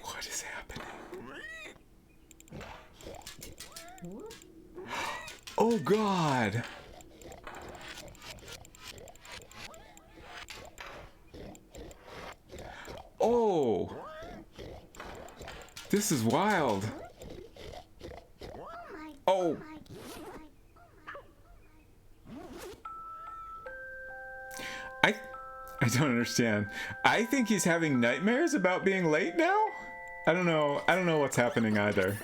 What is happening? Oh god! Oh! This is wild. Oh! I don't understand. I think he's having nightmares about being late now? I don't know what's happening either.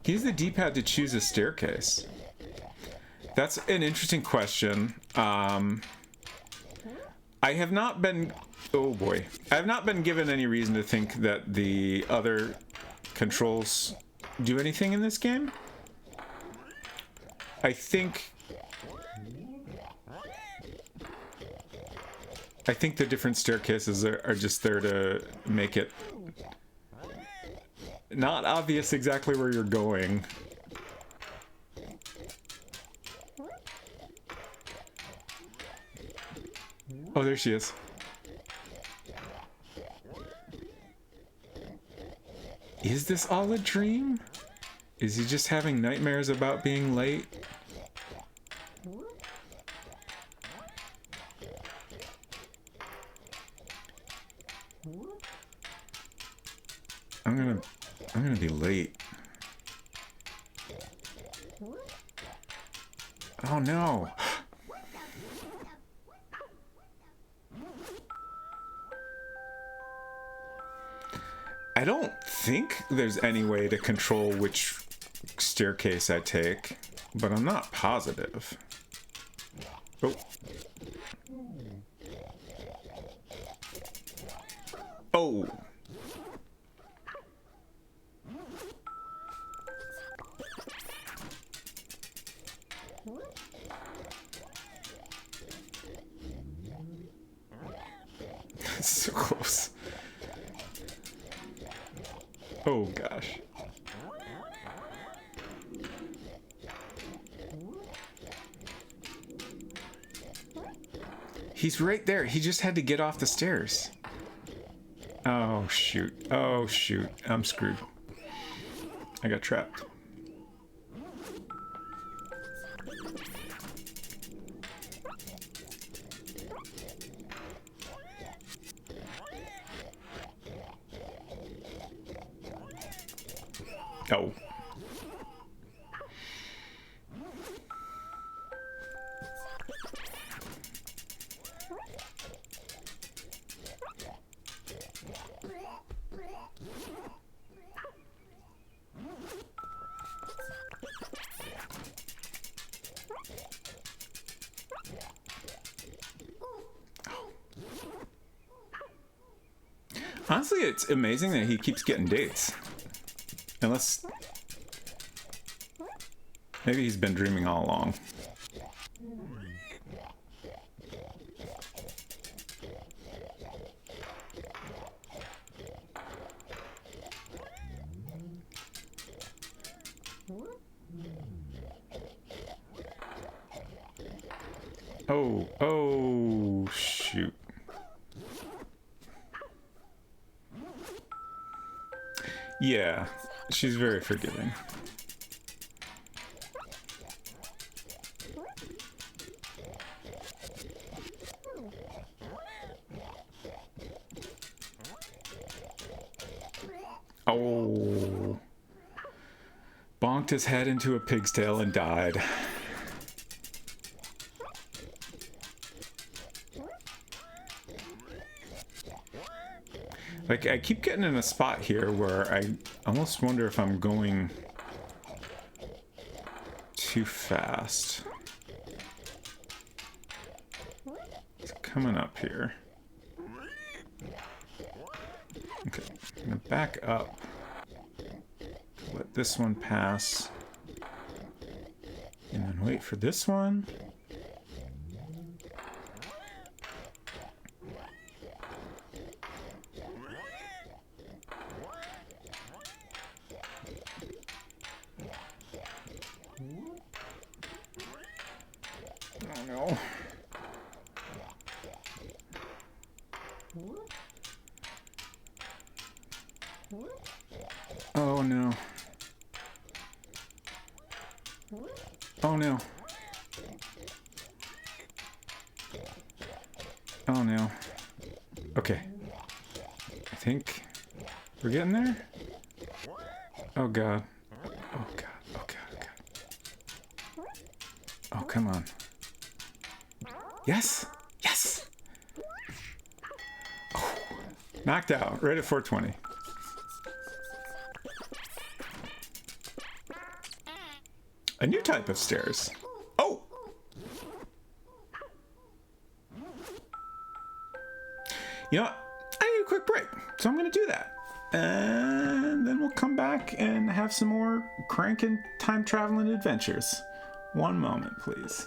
He has the D-pad to choose a staircase. That's an interesting question. I have not been... Oh boy. I have not been given any reason to think that the other controls do anything in this game. I think the different staircases are just there to make it not obvious exactly where you're going. Oh, there she is. Is this all a dream? Is he just having nightmares about being late? I'm gonna be late. Oh no. I don't think there's any way to control which staircase I take, but I'm not positive. Oh. Oh. So close. Oh gosh. He's right there. He just had to get off the stairs. Oh shoot. Oh shoot. I'm screwed. I got trapped. Oh. Honestly, it's amazing that he keeps getting dates. Unless... maybe he's been dreaming all along. Oh, shoot. Yeah, she's very forgiving. Oh. Bonked his head into a pig's tail and died. Like, I keep getting in a spot here where I almost wonder if I'm going too fast. It's coming up here. Okay, I'm gonna back up. Let this one pass. And then wait for this one. Oh no. Oh no. Oh no. Oh no. Okay. I think we're getting there. Oh god. Oh god. Oh god. Oh god. Oh, come on. Yes. Yes. Oh. Knocked out. Right at 420. A new type of stairs. Oh! You know what? I need a quick break, so I'm going to do that. And then we'll come back and have some more Crankin time traveling adventures. One moment, please.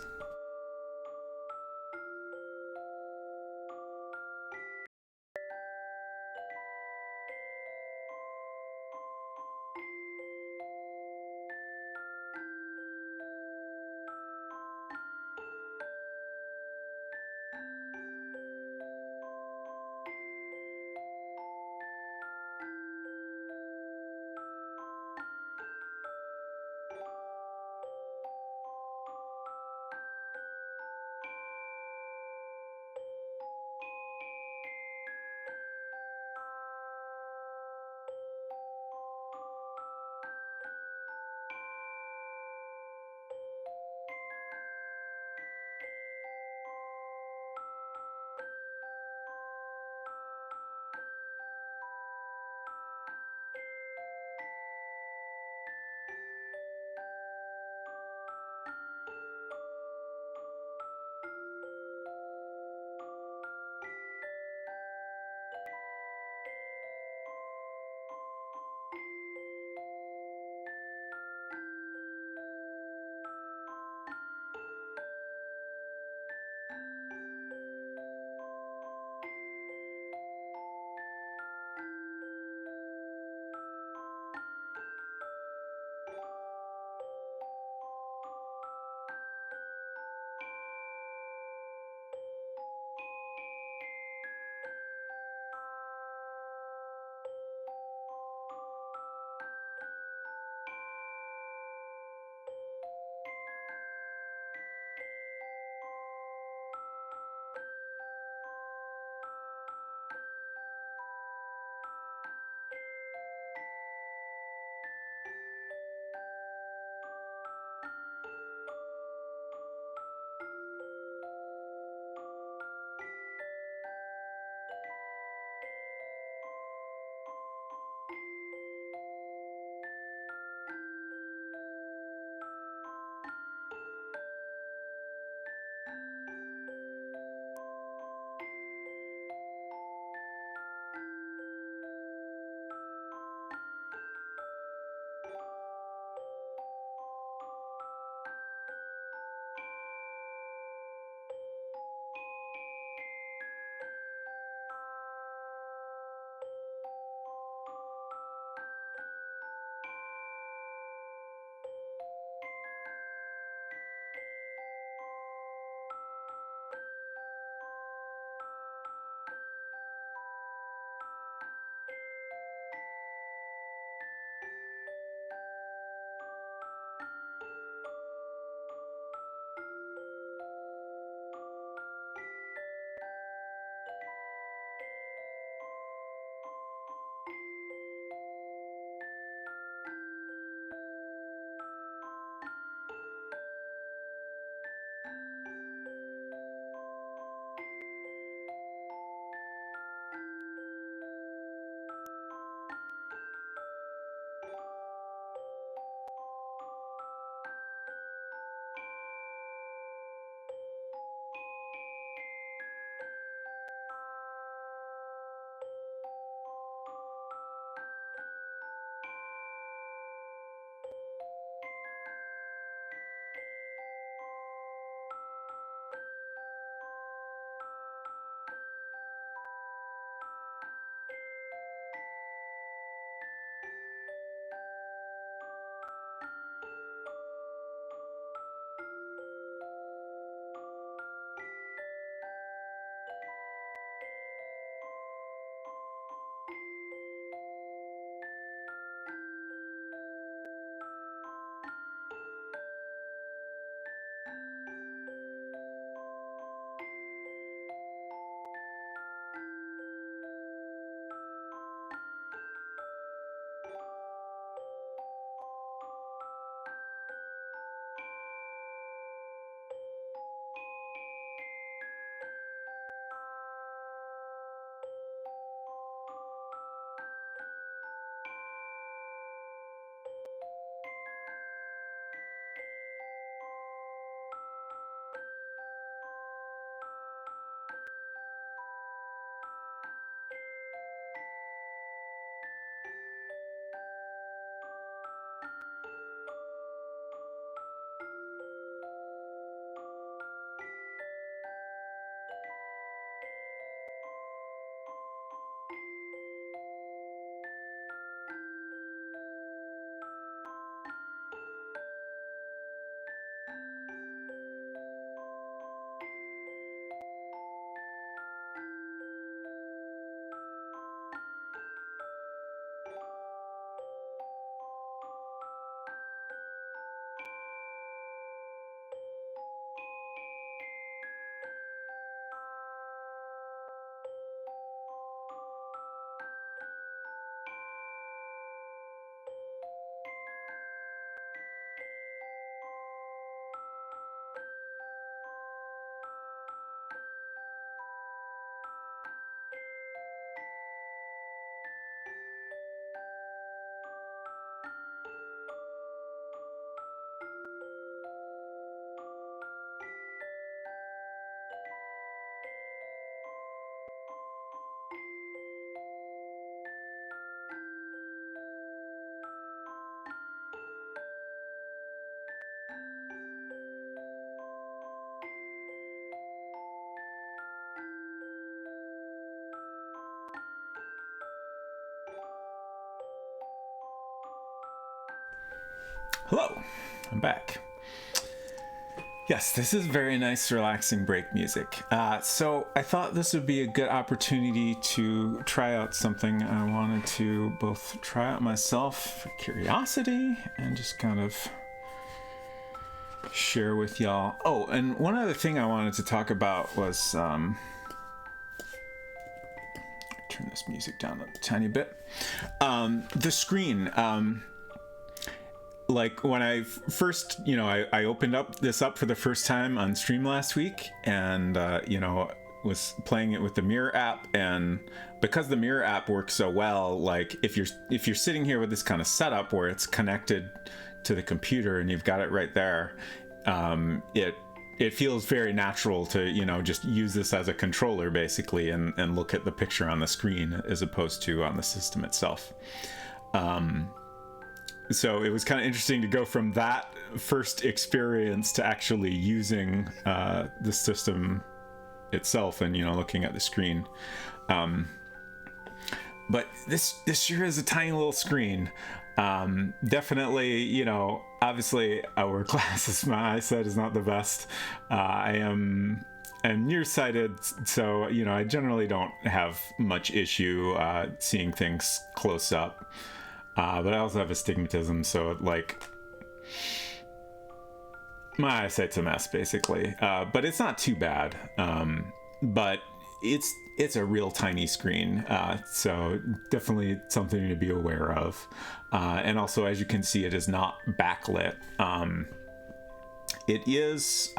Hello, I'm back. Yes, this is very nice, relaxing break music. So I thought this would be a good opportunity to try out something I wanted to both try out myself for curiosity and just kind of share with y'all. Oh, and one other thing I wanted to talk about was turn this music down a tiny bit. The screen. Like when I first, I opened this up for the first time on stream last week, and was playing it with the mirror app, and because the mirror app works so well, like if you're sitting here with this kind of setup where it's connected to the computer and you've got it right there, it feels very natural to just use this as a controller basically and look at the picture on the screen as opposed to on the system itself. So it was kind of interesting to go from that first experience to actually using the system itself and, looking at the screen. But this sure is a tiny little screen. Definitely, obviously our glasses, my eyesight is not the best. I'm nearsighted, so, I generally don't have much issue seeing things close up. But I also have astigmatism, so, my eyesight's a mess, basically. But it's not too bad. But it's a real tiny screen, so definitely something to be aware of. And also, as you can see, it is not backlit. It is,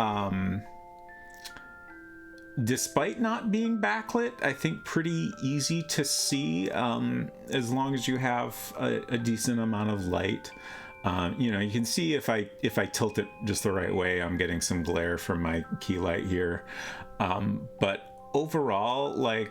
despite not being backlit, I think pretty easy to see, as long as you have a decent amount of light. You can see if I tilt it just the right way, I'm getting some glare from my key light here. But overall, I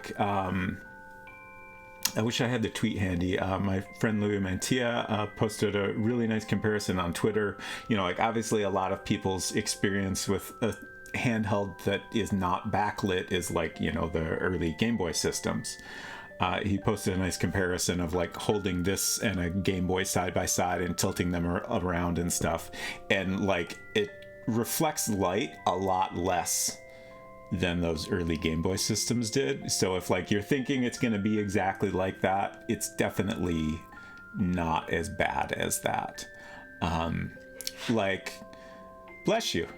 wish I had the tweet handy. My friend Louis Mantilla posted a really nice comparison on Twitter. Obviously a lot of people's experience with a handheld that is not backlit is the early Game Boy systems. He posted a nice comparison of holding this and a Game Boy side by side and tilting them around and stuff, and it reflects light a lot less than those early Game Boy systems did. So if you're thinking it's going to be exactly like that, it's definitely not as bad as that. Bless you.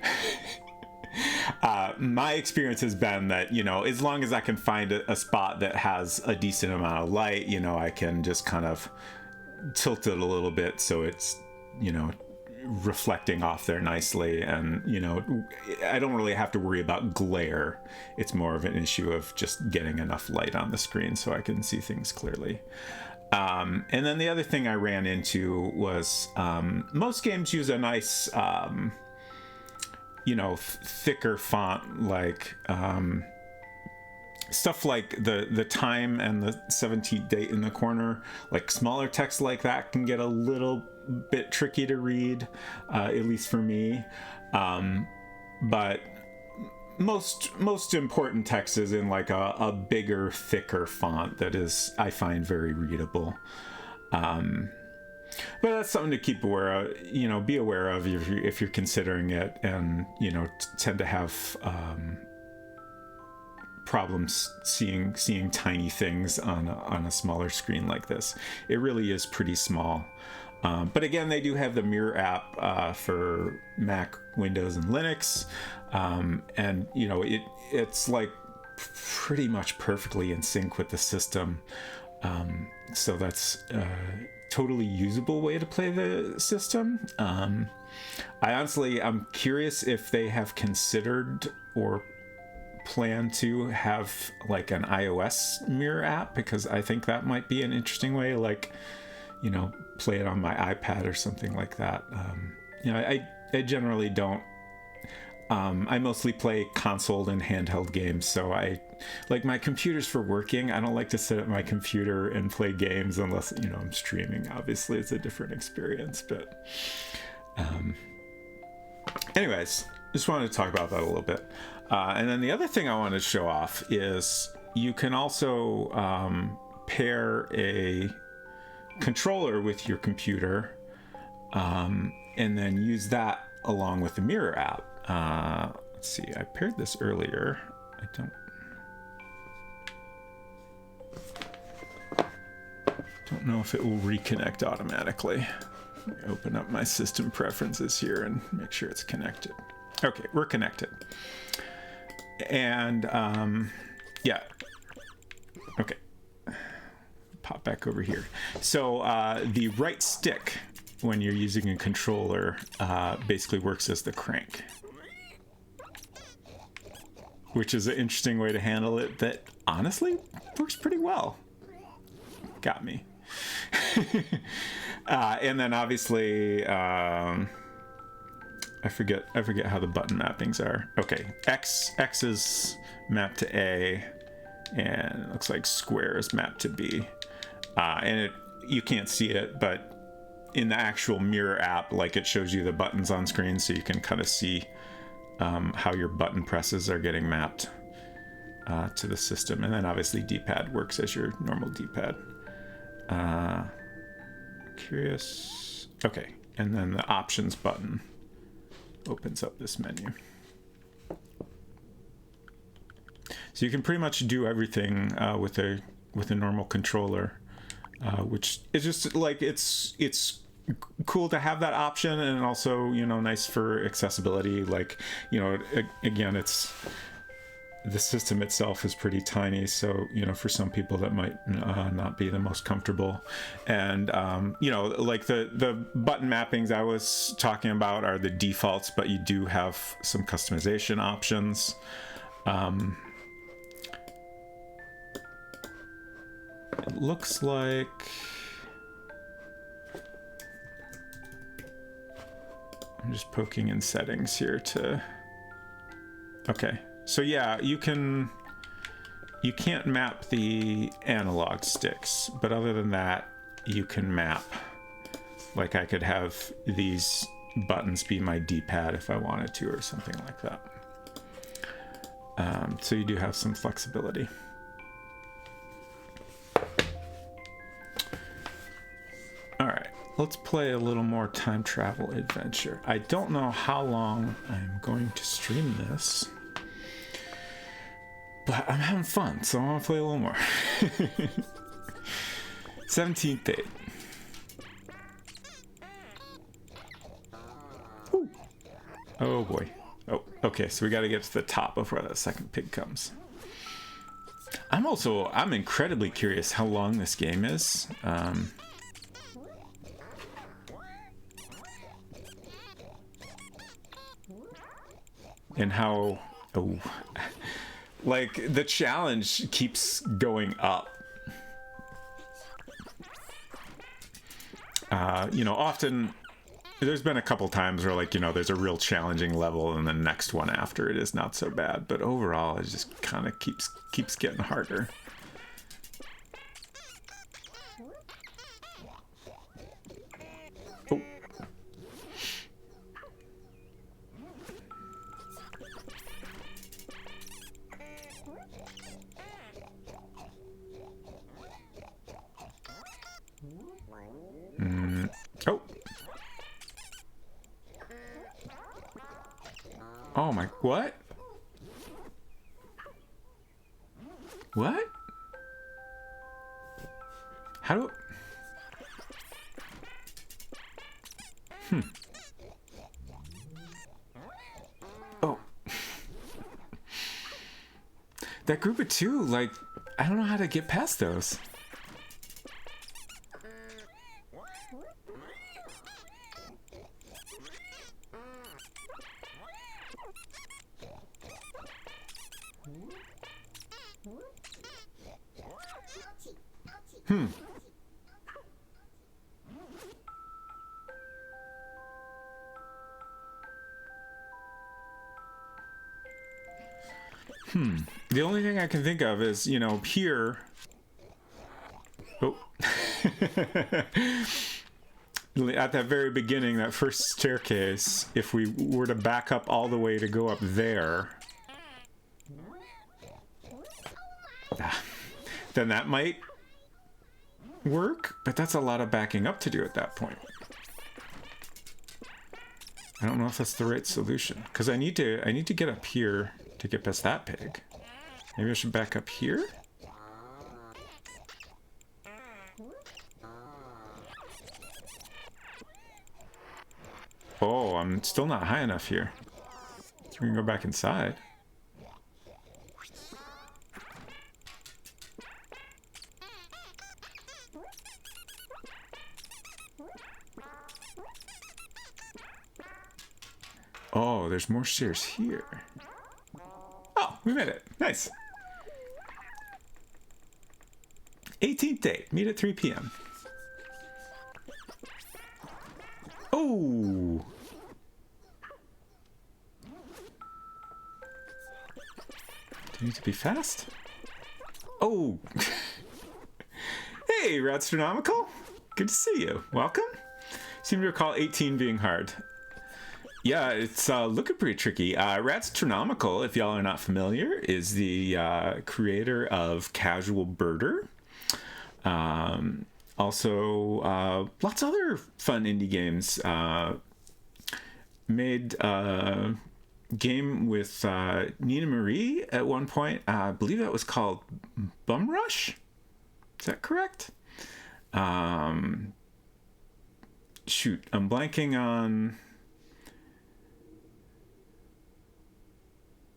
My experience has been that, as long as I can find a spot that has a decent amount of light, I can just kind of tilt it a little bit so it's, reflecting off there nicely. And, I don't really have to worry about glare. It's more of an issue of just getting enough light on the screen so I can see things clearly. And then the other thing I ran into was most games use a nice... thicker font, stuff like the time and the 17th date in the corner. Smaller text like that can get a little bit tricky to read, at least for me. But most important text is in a bigger, thicker font that is, I find, very readable. But that's something to keep aware of, be aware of if you're considering it, and, tend to have problems seeing tiny things on a smaller screen like this. It really is pretty small. But again, they do have the Mirror app for Mac, Windows, and Linux. And, it's pretty much perfectly in sync with the system. So that's totally usable way to play the system. I'm curious if they have considered or plan to have an iOS Mirror app, because I think that might be an interesting way, play it on my iPad or something like that. I generally don't. I mostly play console and handheld games, so I my computer's for working. I don't like to sit at my computer and play games unless I'm streaming. Obviously, it's a different experience, but anyways, just wanted to talk about that a little bit. And then the other thing I wanted to show off is you can also pair a controller with your computer, and then use that along with the Mirror app. Let's see, I paired this earlier. I don't know if it will reconnect automatically. Let me open up my system preferences here and make sure it's connected. Okay, we're connected. And yeah. Okay. Pop back over here. So the right stick, when you're using a controller, basically works as the crank, which is an interesting way to handle it that honestly works pretty well. Got me. And then obviously, I forget how the button mappings are. Okay, X is mapped to A, and it looks like square is mapped to B. And you can't see it, but in the actual Mirror app, like it shows you the buttons on screen, so you can kind of see how your button presses are getting mapped to the system. And then obviously D-pad works as your normal D-pad. Curious. Okay, and then the options button opens up this menu. So you can pretty much do everything with a normal controller, which is just like it's cool to have that option, and also, you know, nice for accessibility. Like, you know, again, it's the system itself is pretty tiny, so, you know, for some people that might not be the most comfortable. And you know, like the button mappings I was talking about are the defaults, but you do have some customization options. It looks like I'm just poking in settings here to... Okay, so yeah, you can't map the analog sticks, but other than that, you can map. Like, I could have these buttons be my D-pad if I wanted to, or something like that. So you do have some flexibility. Alright, let's play a little more time travel adventure. I don't know how long I'm going to stream this, but I'm having fun, so I want to play a little more. 17th date. Ooh. Oh boy. Oh, okay, so we got to get to the top of where that second pig comes. I'm incredibly curious how long this game is. And how, like, the challenge keeps going up. You know, often there's been a couple times where, like, you know, there's a real challenging level and the next one after it is not so bad, but overall it just kind of keeps getting harder. Oh. Oh. Oh my, what? What? How do... Oh. That group of two, like, I don't know how to get past those. The only thing I can think of is, you know, here... Oh. At that very beginning, that first staircase, if we were to back up all the way to go up there... then that might work, but that's a lot of backing up to do at that point. I don't know if that's the right solution, because I need to get up here to get past that pig. Maybe I should back up here? Oh, I'm still not high enough here. We can go back inside. Oh, there's more stairs here. Oh, we made it. Nice. 18th date. Meet at 3 p.m. Oh. Do you need to be fast? Oh. Hey, Radastronomical. Good to see you. Welcome. seem to recall 18 being hard. Yeah, it's looking pretty tricky. Ratstronomical, if y'all are not familiar, is the creator of Casual Birder. Also, lots of other fun indie games. Made a game with Nina Marie at one point. I believe that was called Bum Rush. Is that correct? Shoot, I'm blanking on...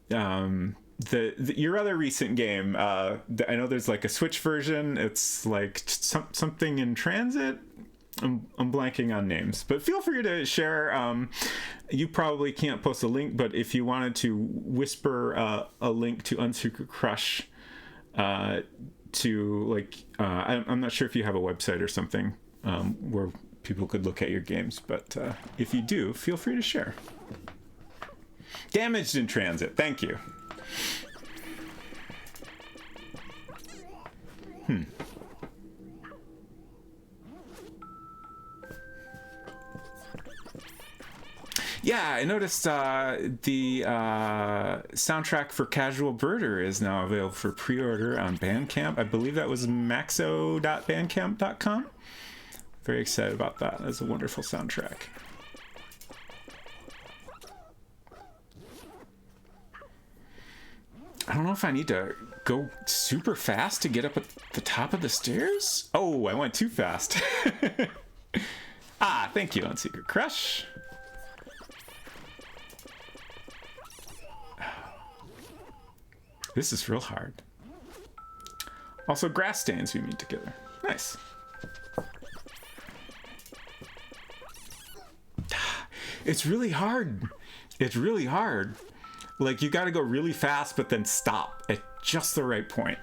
your other recent game. I know there's like a Switch version. It's like something in transit. I'm blanking on names, but feel free to share. You probably can't post a link, but if you wanted to whisper a link to Unsecret Crush, to like, I'm not sure if you have a website or something where people could look at your games, but if you do, feel free to share. Damaged in Transit. Thank you. Yeah, I noticed the soundtrack for Casual Birder is now available for pre-order on Bandcamp. I believe that was maxo.bandcamp.com. Very excited about that. That's a wonderful soundtrack. I don't know if I need to go super fast to get up at the top of the stairs. Oh, I went too fast. Thank you, Unsecret Crush. This is real hard. Also, grass stains we meet together. Nice. It's really hard. It's really hard. Like, you gotta go really fast, but then stop at just the right point.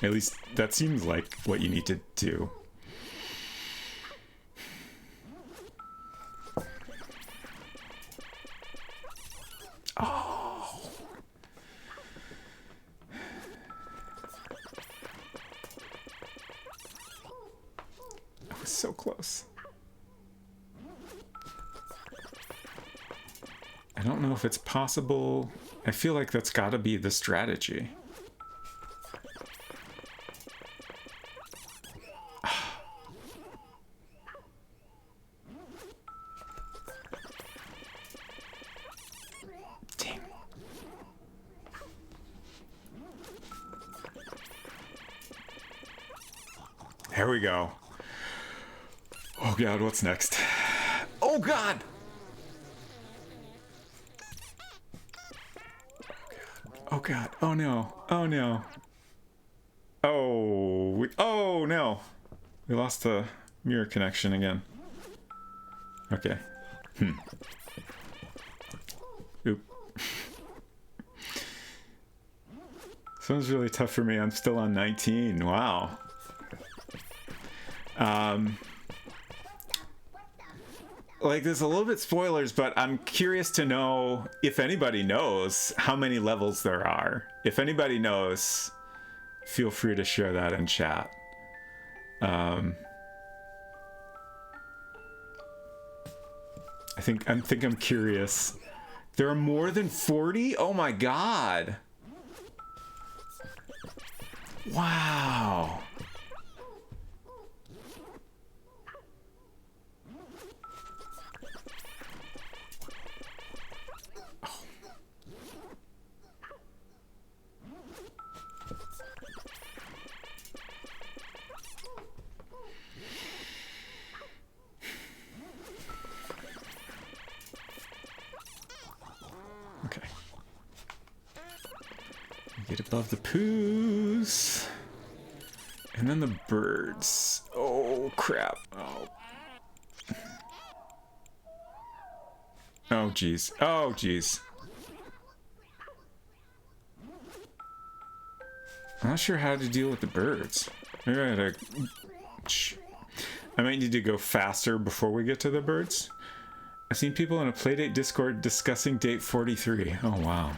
At least, that seems like what you need to do. Oh. That was so close. I don't know if it's possible. I feel like that's got to be the strategy. Dang. There we go. Oh God, what's next? Oh God! Oh God, oh no, oh no. Oh no. We lost the mirror connection again. Okay. Oop. This one's really tough for me. I'm still on 19. Wow. Like, there's a little bit spoilers, but I'm curious to know if anybody knows how many levels there are. If anybody knows, feel free to share that in chat. I think I'm curious. There are more than 40? Oh my God. Wow. Okay. Get above the poos. And then the birds. Oh, crap. Oh. Oh, geez. Oh, geez. I'm not sure how to deal with the birds. Maybe I gotta... I might need to go faster before we get to the birds. I've seen people in a Playdate Discord discussing date 43. Oh, wow.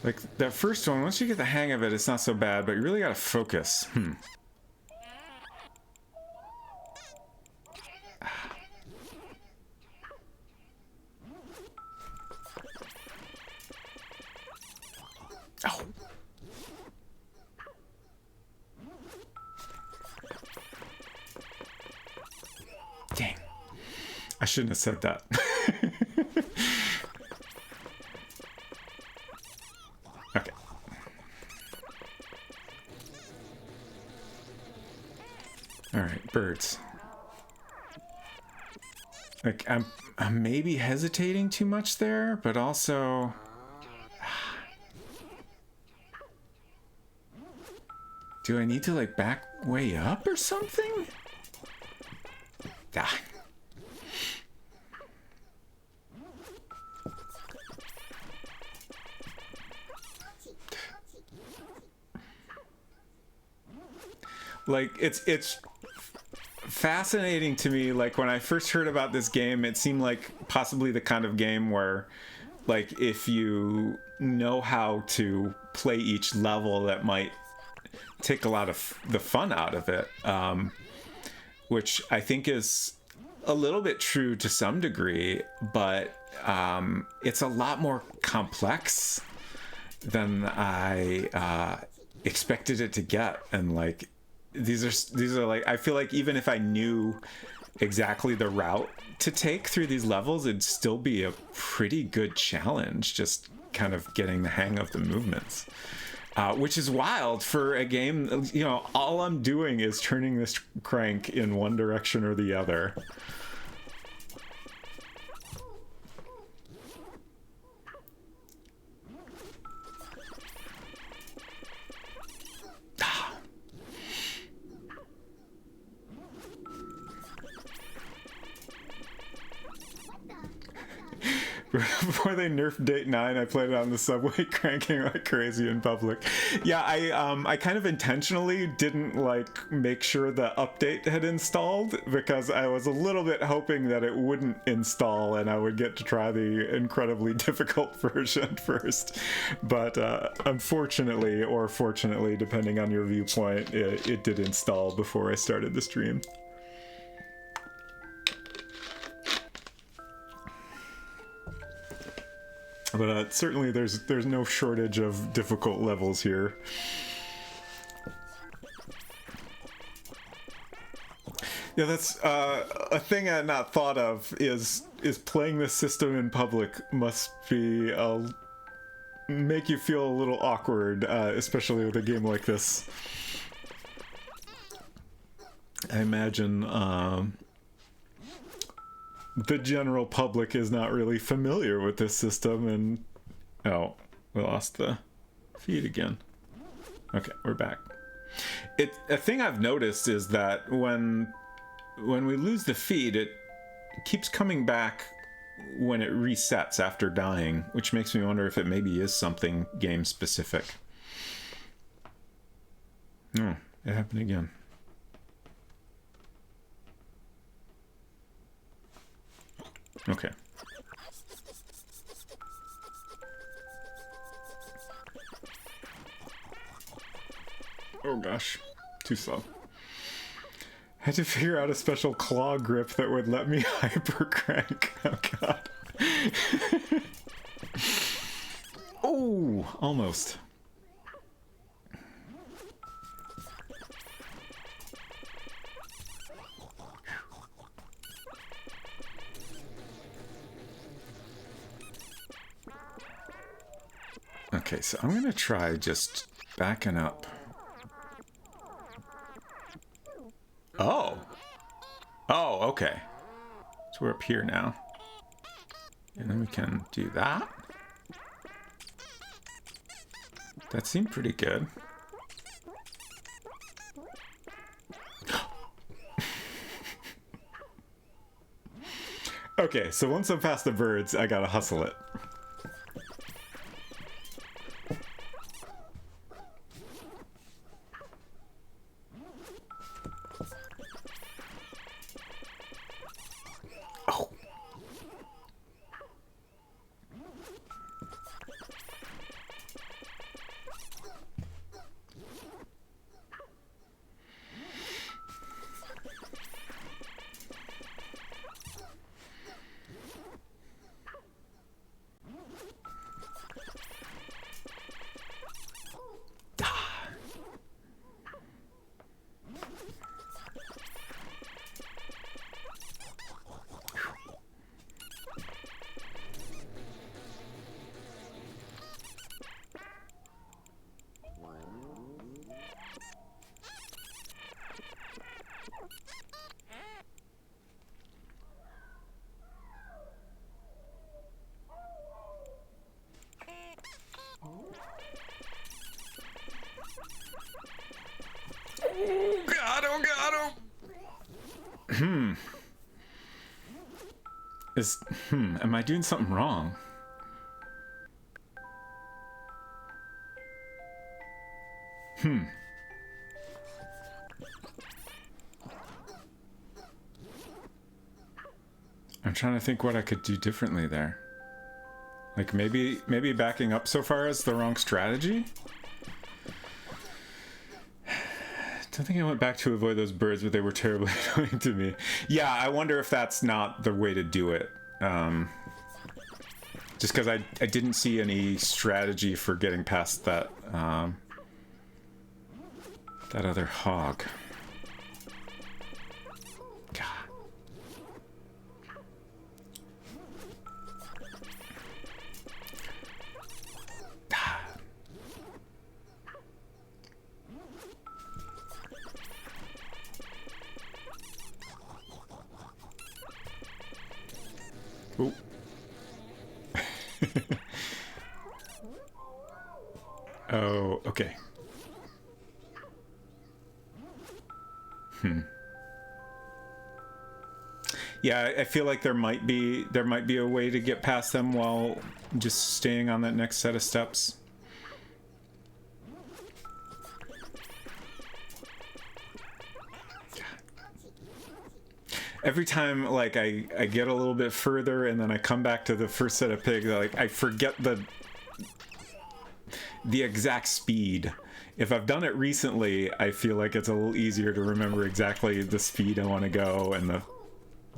Like, that first one, once you get the hang of it, it's not so bad, but you really gotta focus. Oh. Dang. I shouldn't have said that. Okay. All right, birds. Like, I'm maybe hesitating too much there, but also... Do I need to, like, back way up or something? Ah. Like, it's fascinating to me. Like, when I first heard about this game, it seemed like possibly the kind of game where, like, if you know how to play each level, that might take a lot of the fun out of it, which I think is a little bit true to some degree, but it's a lot more complex than I expected it to get. And like, these are like, I feel like even if I knew exactly the route to take through these levels, it'd still be a pretty good challenge, just kind of getting the hang of the movements. Which is wild for a game, you know, all I'm doing is turning this crank in one direction or the other. Before they nerfed Date 9, I played it on the subway cranking like crazy in public. Yeah, I kind of intentionally didn't like make sure the update had installed, because I was a little bit hoping that it wouldn't install and I would get to try the incredibly difficult version first. But unfortunately, or fortunately, depending on your viewpoint, it did install before I started the stream. But certainly there's no shortage of difficult levels here. Yeah, that's a thing I had not thought of, is playing this system in public must be make you feel a little awkward, especially with a game like this. I imagine the general public is not really familiar with this system, and oh, we lost the feed again. Okay, we're back. A thing I've noticed is that when we lose the feed, it keeps coming back when it resets after dying, which makes me wonder if it maybe is something game specific. Oh, it happened again. Okay. Oh gosh, too slow. Had to figure out a special claw grip that would let me hyper crank. Oh god. Oh, almost. Okay, so I'm gonna try just backing up. Oh! Oh, okay. So we're up here now. And then we can do that. That seemed pretty good. Okay, so once I'm past the birds, I gotta hustle it. Am I doing something wrong? I'm trying to think what I could do differently there. Like maybe backing up so far is the wrong strategy? Don't think I went back to avoid those birds, but they were terribly annoying to me. Yeah, I wonder if that's not the way to do it. Just because I didn't see any strategy for getting past that that other hog. God. Ooh. Oh, okay. Yeah, I feel like there might be a way to get past them while just staying on that next set of steps. Every time, like, I get a little bit further and then I come back to the first set of pigs, like, I forget the exact speed. If I've done it recently, I feel like it's a little easier to remember exactly the speed I want to go and the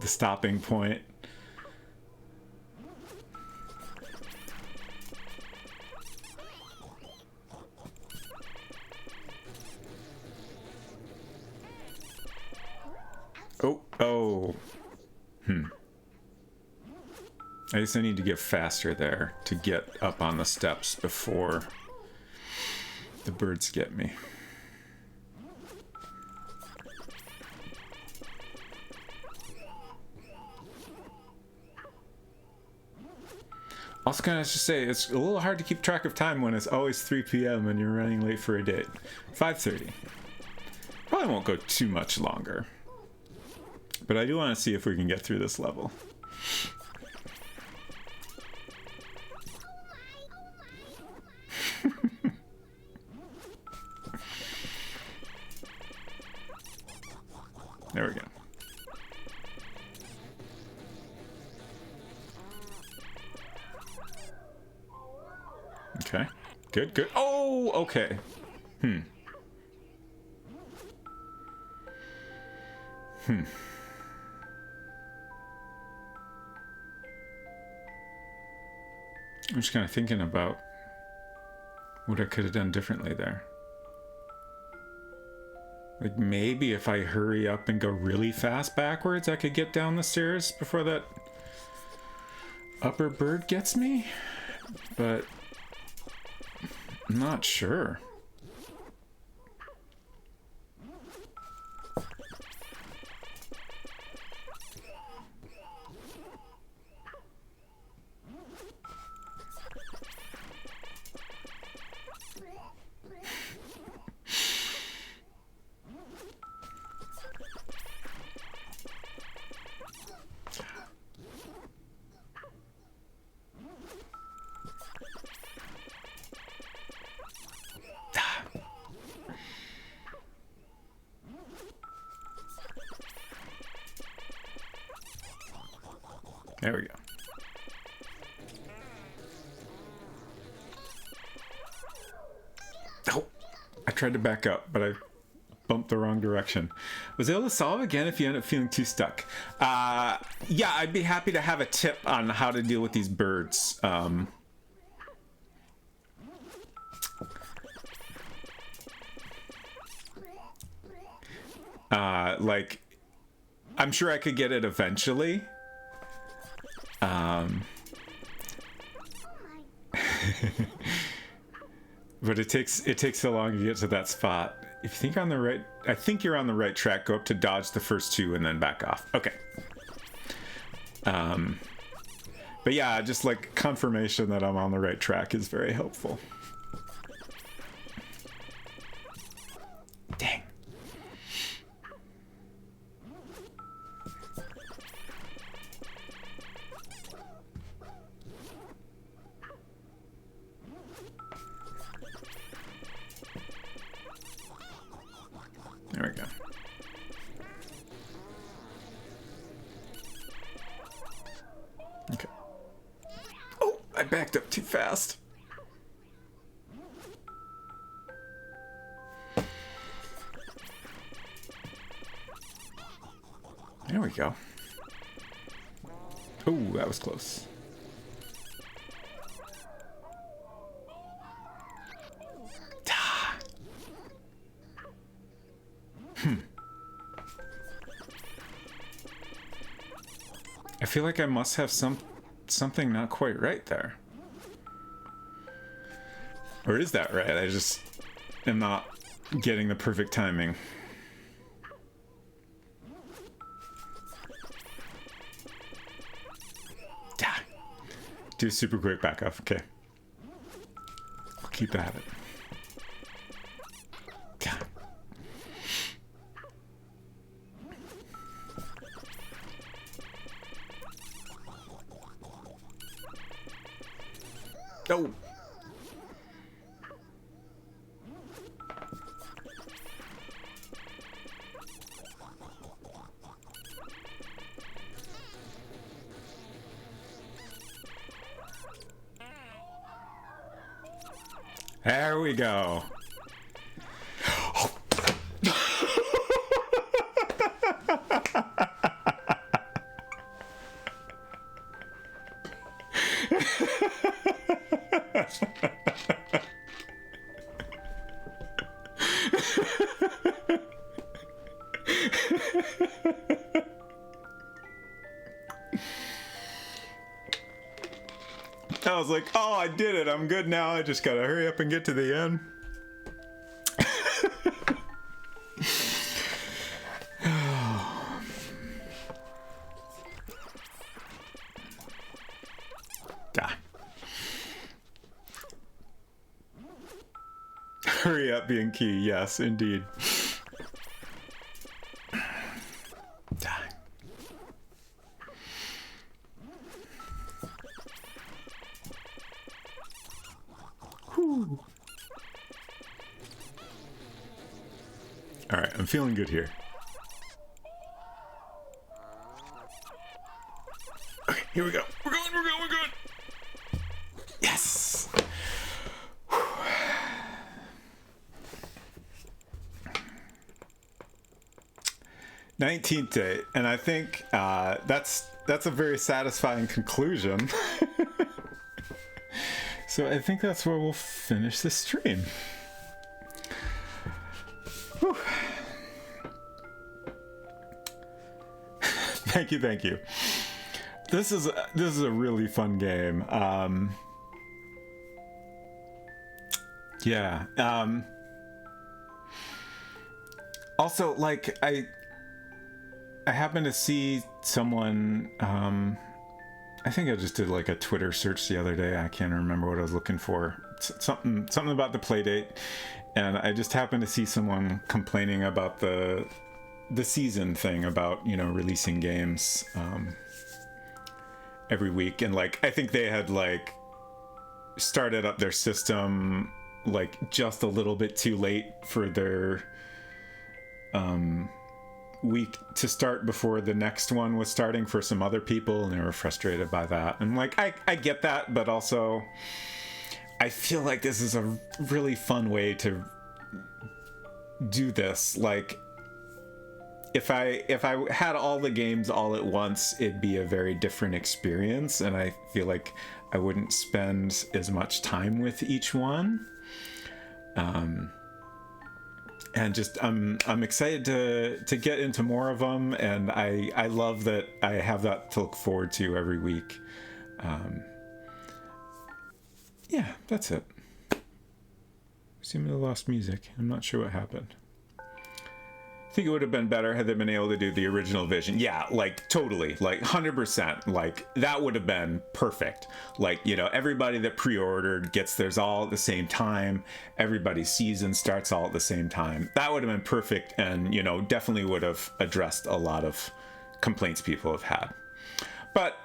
stopping point. Oh. I guess I need to get faster there to get up on the steps before the birds get me. Also, can I just say, it's a little hard to keep track of time when it's always 3 p.m. and you're running late for a date. 5:30. Probably won't go too much longer. But I do want to see if we can get through this level. There we go. Okay. Good, good. Oh, okay. I'm just kind of thinking about what I could have done differently there. Like maybe if I hurry up and go really fast backwards, I could get down the stairs before that upper bird gets me, but I'm not sure. There we go. Oh, I tried to back up, but I bumped the wrong direction. Was able to solve again if you end up feeling too stuck. Yeah, I'd be happy to have a tip on how to deal with these birds. Like, I'm sure I could get it eventually. But it takes so long to get to that spot. If you think on the right, I think you're on the right track. Go up to dodge the first two and then back off. Okay. But yeah, just like confirmation that I'm on the right track is very helpful. Dang. Okay. Oh, I backed up too fast. There we go. Oh, that was close. I feel like I must have something not quite right there. Or is that right? I just am not getting the perfect timing. Do super quick back off. Okay. I'll keep at it. God. Oh. There we go. I was like, oh, I did it. I'm good now. I just gotta hurry up and get to the end. Hurry up being key. Yes, indeed. All right, I'm feeling good here. Okay, here we go. We're going. Yes. 19th day, and I think that's a very satisfying conclusion. So I think that's where we'll finish the stream. Whew. Thank you. This is a really fun game. Yeah. Also, like, I happened to see someone, I think I just did like a Twitter search the other day. I can't remember what I was looking for. Something about the Playdate, and I just happened to see someone complaining about the season thing, about, you know, releasing games every week. And like, I think they had like started up their system like just a little bit too late for their week to start before the next one was starting for some other people, and they were frustrated by that. And like, I get that, but also I feel like this is a really fun way to do this. Like, if I had all the games all at once, it'd be a very different experience, and I feel like I wouldn't spend as much time with each one. And just I'm excited to get into more of them, and I love that I have that to look forward to every week. Yeah, that's it. Seem to have lost music. I'm not sure what happened. I think it would have been better had they been able to do the original vision. Yeah, like totally, like 100%. Like that would have been perfect. Like, you know, everybody that pre-ordered gets theirs all at the same time. Everybody's season starts all at the same time. That would have been perfect, and, you know, definitely would have addressed a lot of complaints people have had. But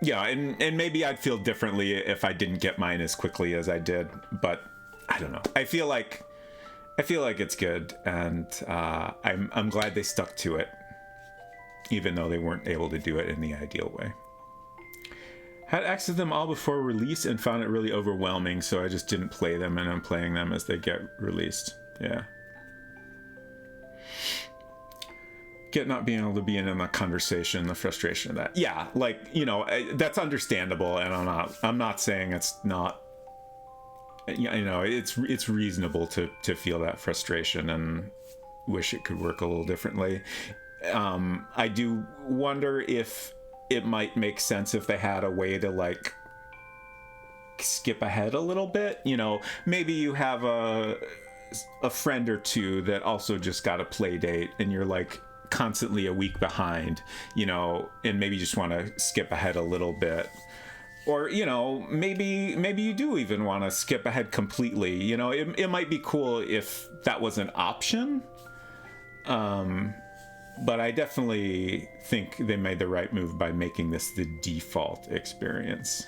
yeah, and maybe I'd feel differently if I didn't get mine as quickly as I did. But I don't know. I feel like it's good, and I'm glad they stuck to it. even though they weren't able to do it in the ideal way. Had access to them all before release and found it really overwhelming, so I just didn't play them, and I'm playing them as they get released. Yeah. Get not being able to be in a conversation, the frustration of that. Yeah, like, you know, that's understandable, and I'm not saying it's not, you know, it's reasonable to feel that frustration and wish it could work a little differently. I do wonder if it might make sense if they had a way to like skip ahead a little bit. You know, maybe you have a friend or two that also just got a Playdate and you're like constantly a week behind, you know, and maybe you just want to skip ahead a little bit. Or, you know, maybe you do even want to skip ahead completely. You know, it might be cool if that was an option. But I definitely think they made the right move by making this the default experience.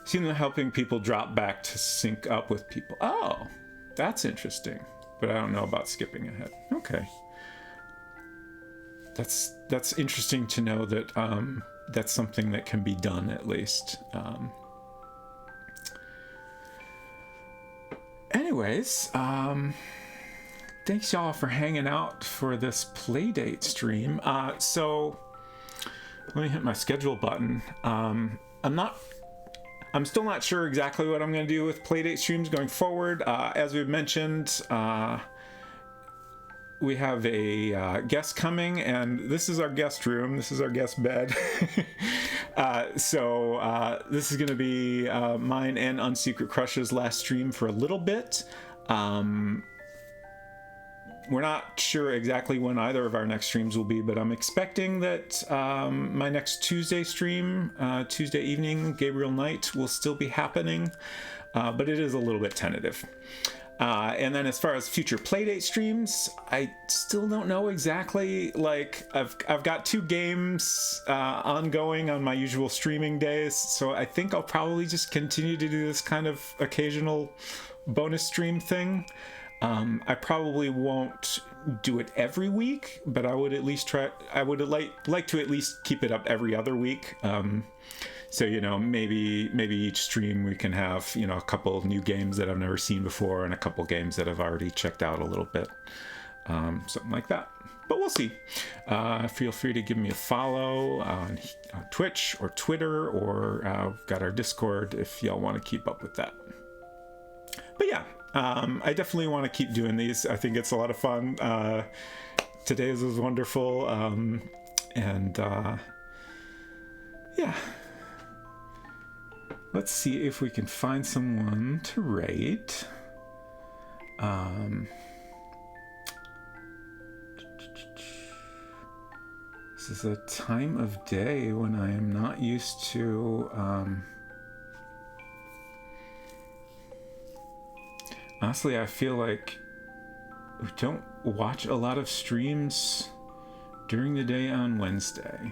Seen them helping people drop back to sync up with people. Oh, that's interesting. But I don't know about skipping ahead. Okay. That's interesting to know that that's something that can be done at least. Anyways, thanks y'all for hanging out for this Playdate stream. So let me hit my schedule button. I'm still not sure exactly what I'm going to do with Playdate streams going forward. As we've mentioned, we have a guest coming, and this is our guest room. This is our guest bed. So this is going to be mine and Unsecret Crush's last stream for a little bit. We're not sure exactly when either of our next streams will be, but I'm expecting that my next Tuesday stream, Tuesday evening, Gabriel Night, will still be happening, but it is a little bit tentative. And then as far as future Playdate streams, I still don't know exactly. Like, I've got 2 games ongoing on my usual streaming days, so I think I'll probably just continue to do this kind of occasional bonus stream thing. I probably won't do it every week, but I would at least try. I would like to at least keep it up every other week. So, you know, maybe each stream we can have, you know, a couple new games that I've never seen before and a couple games that I've already checked out a little bit. Something like that. But we'll see. Feel free to give me a follow on Twitch or Twitter, or we've got our Discord if y'all want to keep up with that. But yeah. I definitely want to keep doing these. I think it's a lot of fun. Today's was wonderful. Yeah. Let's see if we can find someone to rate. This is a time of day when I am not used to... Honestly, I feel like we don't watch a lot of streams during the day on Wednesday.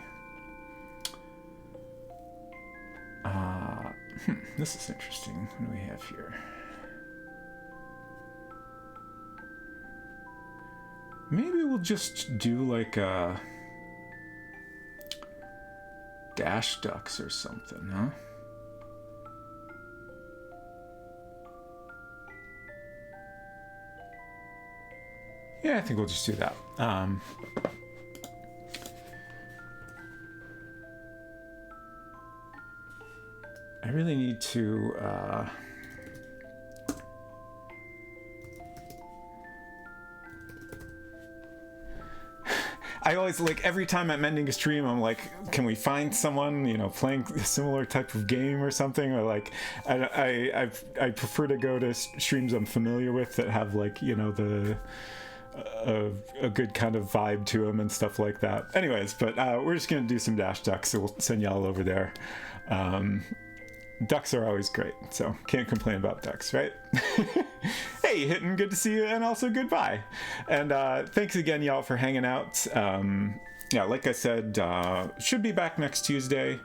This is interesting. What do we have here? Maybe we'll just do like a Dash Ducks or something, huh? Yeah, I think we'll just do that. I really need to... I always, like, every time I'm ending a stream, I'm like, can we find someone, you know, playing a similar type of game or something? Or, like, I prefer to go to streams I'm familiar with that have, like, you know, a good kind of vibe to them and stuff like that. Anyways, but we're just going to do some Dash Ducks, so we'll send y'all over there. Ducks are always great, so can't complain about ducks, right? Hey, Hittin', good to see you, and also goodbye. And thanks again, y'all, for hanging out. Yeah, like I said, should be back next Tuesday,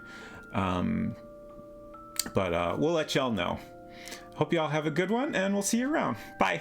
but we'll let y'all know. Hope y'all have a good one, and we'll see you around. Bye.